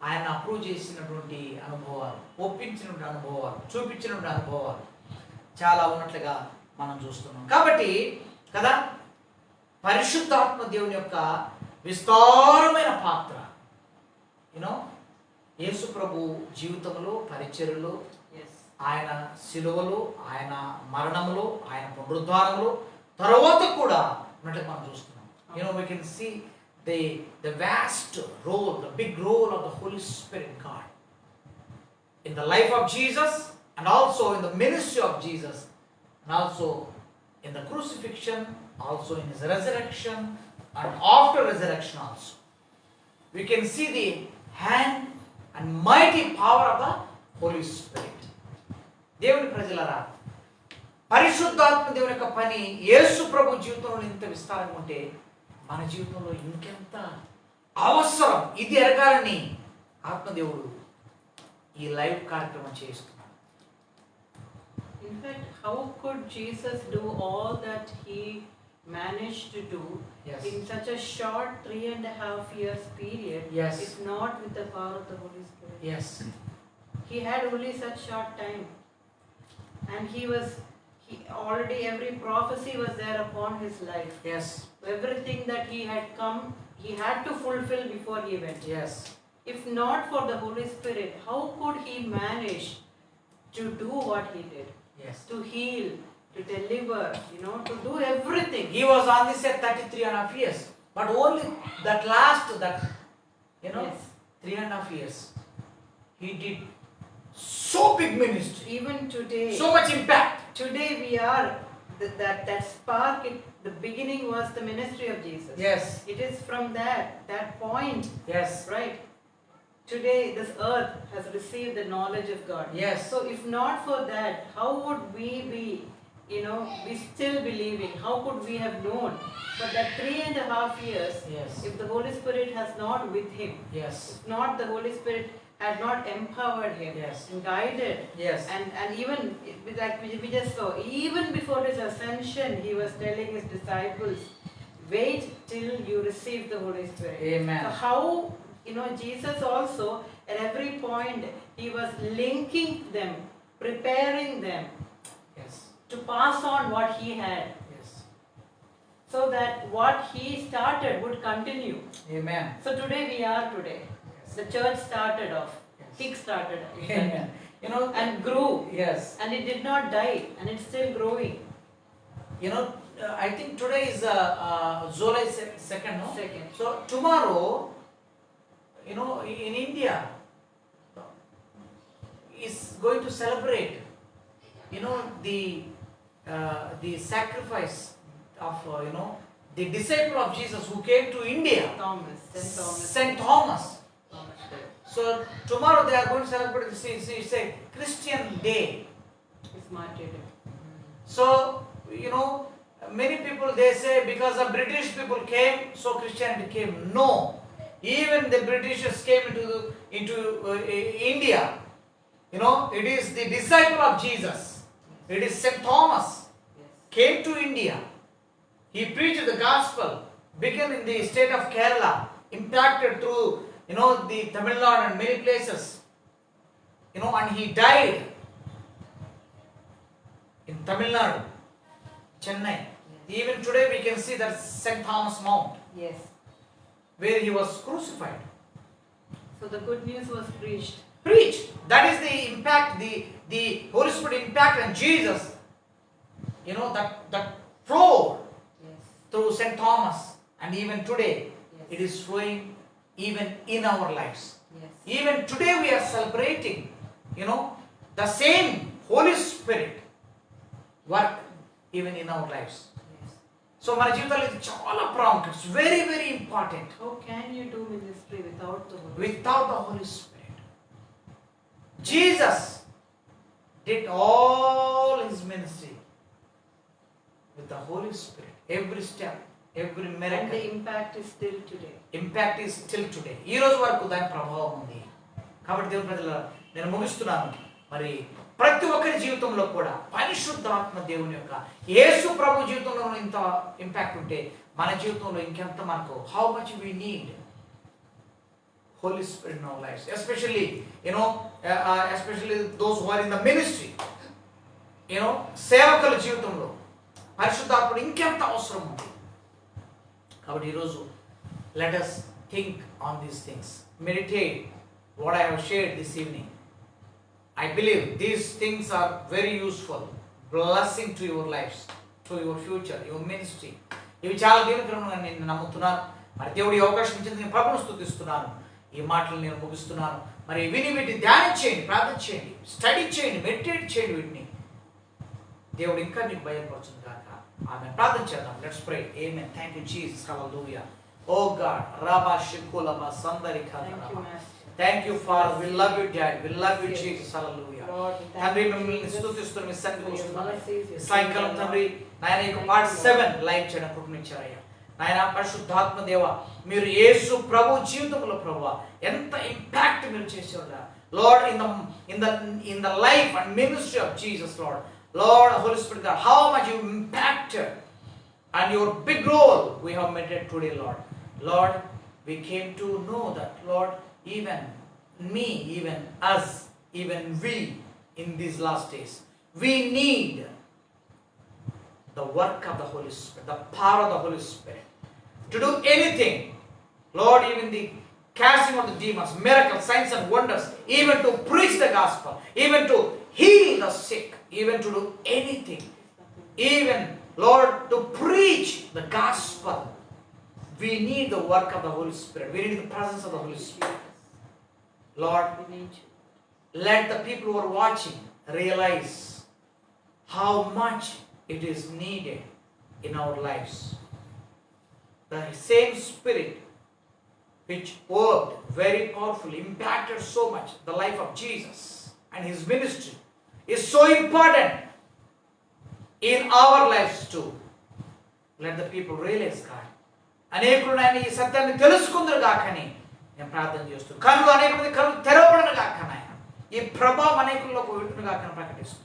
S1: ఆయన అప్రూవ్ చేసినటువంటి అనుభవాలు, ఒప్పించినటువంటి అనుభవాలు, చూపించినటువంటి అనుభవాలు చాలా ఉన్నట్లుగా మనం చూస్తున్నాం. కాబట్టి కదా పరిశుద్ధాత్మ దేవుని యొక్క విస్తారమైన పాత్ర యేసు ప్రభు జీవితంలో, పరిచర్యలో, ఆయన శిలువలో, ఆయన మరణములో, ఆయన పునరుద్ధానములో తర్వాత కూడా ఉన్నట్లుగా మనం చూస్తున్నాం. We can see the vast role, the big role of the Holy Spirit God in the life of Jesus, and also in the ministry of Jesus, and also in the crucifixion, also in his resurrection, and after resurrection also. We can see the hand and mighty power of the Holy Spirit. దేవుని ప్రజలరా, పరిశుద్ధాత్మ దేవుని యొక్క పని యేసు ప్రభు జీవితంలో ఇంత విస్తారంగా ఉంటే మన జీవితంలో ఇంకెంత అవసరం ఇది ఎరగాలని ఆత్మదేవుడు ఈ లైవ్ కార్యక్రమం చేస్తున్నాడు.
S2: In fact, how could Jesus do all that he managed to do
S1: Yes.
S2: in such a short 3.5 years period?
S1: Yes.
S2: If not with the power of the Holy Spirit.
S1: Yes.
S2: He had only such short time, and he already every prophecy was there upon his life.
S1: Yes.
S2: Everything that he had come, he had to fulfill before he went.
S1: Yes.
S2: If not for the Holy Spirit, how could he manage to do what he did?
S1: Yes.
S2: To heal, to deliver, to do everything.
S1: He was on this at 33.5 years, but only that last
S2: Yes.
S1: 3.5 years, he did so big ministry,
S2: Even today,
S1: so much impact.
S2: today we are that spark. The beginning was the ministry of Jesus.
S1: Yes.
S2: It is from that point,
S1: Yes.
S2: right? Today this earth has received the knowledge of God.
S1: Yes.
S2: So if not for that, how would we be, we still believing? How could we have known? But that 3.5 years,
S1: Yes.
S2: if the Holy Spirit has not with him,
S1: Yes.
S2: if not the Holy Spirit had not empowered him
S1: Yes.
S2: and guided,
S1: Yes.
S2: and even like we just saw, even before his ascension, he was telling his disciples, wait till you receive the Holy Spirit.
S1: Amen.
S2: So how, Jesus also at every point he was linking them, preparing them
S1: Yes.
S2: to pass on what he had,
S1: Yes.
S2: so that what he started would continue.
S1: Amen.
S2: So today we are today.
S1: Yes.
S2: The church started off,
S1: Yes.
S2: kick-started,
S1: Amen.
S2: and grew,
S1: Yes.
S2: and it did not die, and it's still growing.
S1: I think today is July 2nd, no?
S2: Second.
S1: So tomorrow, in India, is going to celebrate, the sacrifice of, the disciple of Jesus who came to India,
S2: Thomas, Saint Thomas.
S1: Saint Thomas.
S2: Thomas Day.
S1: So tomorrow they are going to celebrate this. It's a Christian day.
S2: His martyrdom.
S1: So, many people they say because the British people came, so Christianity came. No, even the Britishers came into India. It is the disciple of Jesus. It is Saint Thomas
S2: Yes.
S1: came to India. He preached the gospel, began in the state of Kerala, impacted through the Tamil Nadu and many places. And he died in Tamil Nadu, Chennai. Even today we can see that St. Thomas Mount
S2: Yes.
S1: where he was crucified.
S2: So the good news was preached.
S1: Preached. That is the impact, the Holy Spirit impact on Jesus. That flowed
S2: Yes.
S1: through St. Thomas, and even today
S2: Yes.
S1: it is flowing even in our lives.
S2: Yes.
S1: Even today we are celebrating, the same Holy Spirit work even in our lives.
S2: Yes.
S1: So మన జీవితాల్లో ఇది చాలా ప్రాముఖ్యం. It's very, very important.
S2: How can you do ministry without the Holy
S1: Without the Holy Spirit. Jesus did all his ministry with the Holy Spirit. Every step, every
S2: And
S1: miracle.
S2: the impact is still today.
S1: Impact is still today. ఈ రోజు వరకు దాని ప్రభావం ఉంది. కాబట్టి దేవుని ప్రజలారా, నేను ముగిస్తున్నాను. మరి ప్రతి ఒక్కరి జీవితంలో కూడా పరిశుద్ధాత్మ దేవుని యొక్క యేసు ప్రభు జీవితంలో ఇంత ఇంపాక్ట్ ఉంటే మన జీవితంలో ఇంకెంత మనకు how much we need Holy Spirit in our lives, especially especially those who are in the ministry, సేవకుల జీవితంలో పరిశుద్ధాత్ముడు ఇంకెంత అవసరం ఉంది. కాబట్టి ఈరోజు let us think on these things, meditate what I have shared this evening. I believe these things are very useful, blessing to your lives, to your future, your ministry. ఇవి చాలా దీవెనకరంగా నేను నమ్ముతున్నాను. మరి దేవుడి అవకాశం ఇచ్చింది నేను ప్రభువును స్తుతిస్తున్నాను. ఈ మాటలు నేను ముగిస్తున్నాను. మరి విని వీటిని ధ్యానం చేయండి, ప్రార్థన చేయండి, స్టడీ చేయండి, మెడిటేట్ చేయండి. వీటిని దేవుడు ఇంకా మీకు బయలుపరచును గాక. ఆమె ప్రార్థన చేద్దాం. Let's pray. Amen. Thank you Jesus. Hallelujah. Oh God రాబా షికులబా సందరికా.
S2: Thank you, Master.
S1: Thank you, Father. We love you, Dad. We love you, Jesus. Hallelujah.
S2: Lord, we thank
S1: తండ్రి
S2: you,
S1: మిమ్మల్ని
S2: Jesus,
S1: స్తుతిస్తూ మీ సన్నిధికి
S2: for your
S1: వస్తున్నాను.
S2: mercies, your
S1: సాయంకాలం
S2: grace,
S1: తండ్రి
S2: Lord.
S1: నాయన ఈ
S2: Thank
S1: పార్ట్
S2: you,
S1: 7 లైవ్ చేయడం కృపనిచ్చారయ్యా. నాయన పరిశుద్ధాత్మ దేవ, మీరు యేసు ప్రభు జీవితంలో ప్రభువా ఎంత ఇంపాక్ట్ మీరు చేసేవారు. Lord, in the life and ministry of Jesus, Lord, Holy Spirit God, how much you impacted and your big role we have meditated today, Lord, we came to know that, Lord, even me, even us, even we in these last days, we need the work of the Holy Spirit, the power of the Holy Spirit to do anything. Lord, even the casting of the demons, miracles, signs and wonders, even to preach the gospel, even to heal the sick, even to do anything, even, Lord, to preach the gospel. We need the work of the Holy Spirit. We need the presence of the Holy Spirit. Lord,
S2: We need you.
S1: let the people who are watching realize how much it is needed in our lives. The same Spirit which worked very powerfully, impacted so much the life of Jesus and his ministry, is so important in our lives too. Let the people realize, God. అనేకులు నాయన ఈ సత్యాన్ని తెలుసుకుందరు గాకని నేను ప్రార్థన చేస్తూ కళ్ళు అనేక మంది కళ్ళు తెరవబడను గాక నాయన ఈ ప్రభావం అనేకుల్లోకి విడును గాకని ప్రకటిస్తూ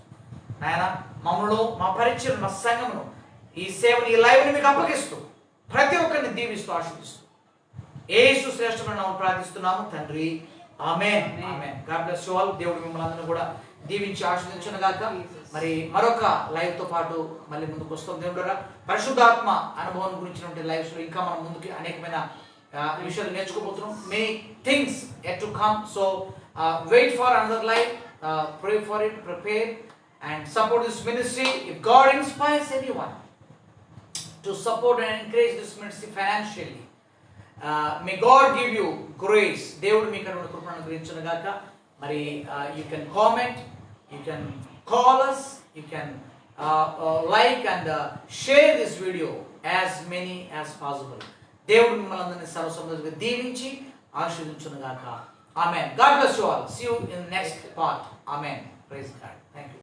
S1: నాయన మమ్మల్ని మా పరిచయం మా సంఘమును ఈ సేవను ఈ లైవ్ని మీకు అప్పగిస్తూ ప్రతి ఒక్కరిని దీవిస్తూ ఆశీర్దిస్తూ యేసు శ్రేష్టమైన నామములో ప్రార్థిస్తున్నాము తండ్రి. Amen. Amen. God bless you all. దేవుడు మిమ్మల్ని అందరిని కూడా దీవించి ఆశీర్వదించును గాక. మరి మరొక లైవ్ తో పాటు మళ్ళీ ముందుకు వస్తాం. దేవుడా పరిశుద్ధాత్మ అనుభవం గురించినటువంటి లైవ్స్ లో ఇంకా మనం ముందుకి అనేకమైన విషయాలు నేర్చుకోబోతున్నాం. Many things yet to come. So wait for another live, pray for it, prepare and support this ministry. If God inspires anyone to support and encourage this ministry financially, may God give you grace. దేవుడు మీకు కృపను అనుగ్రహించును గాక. మరి you can comment, you can call us, you can like and share this video as many as possible. దేవుడు మిమ్మల్ని అందరినీ సర్వసమృద్ధిగా దీవించి ఆశీర్వదించును గాక. Amen. God bless you all. See you in the next part. Amen. Praise God. Thank you.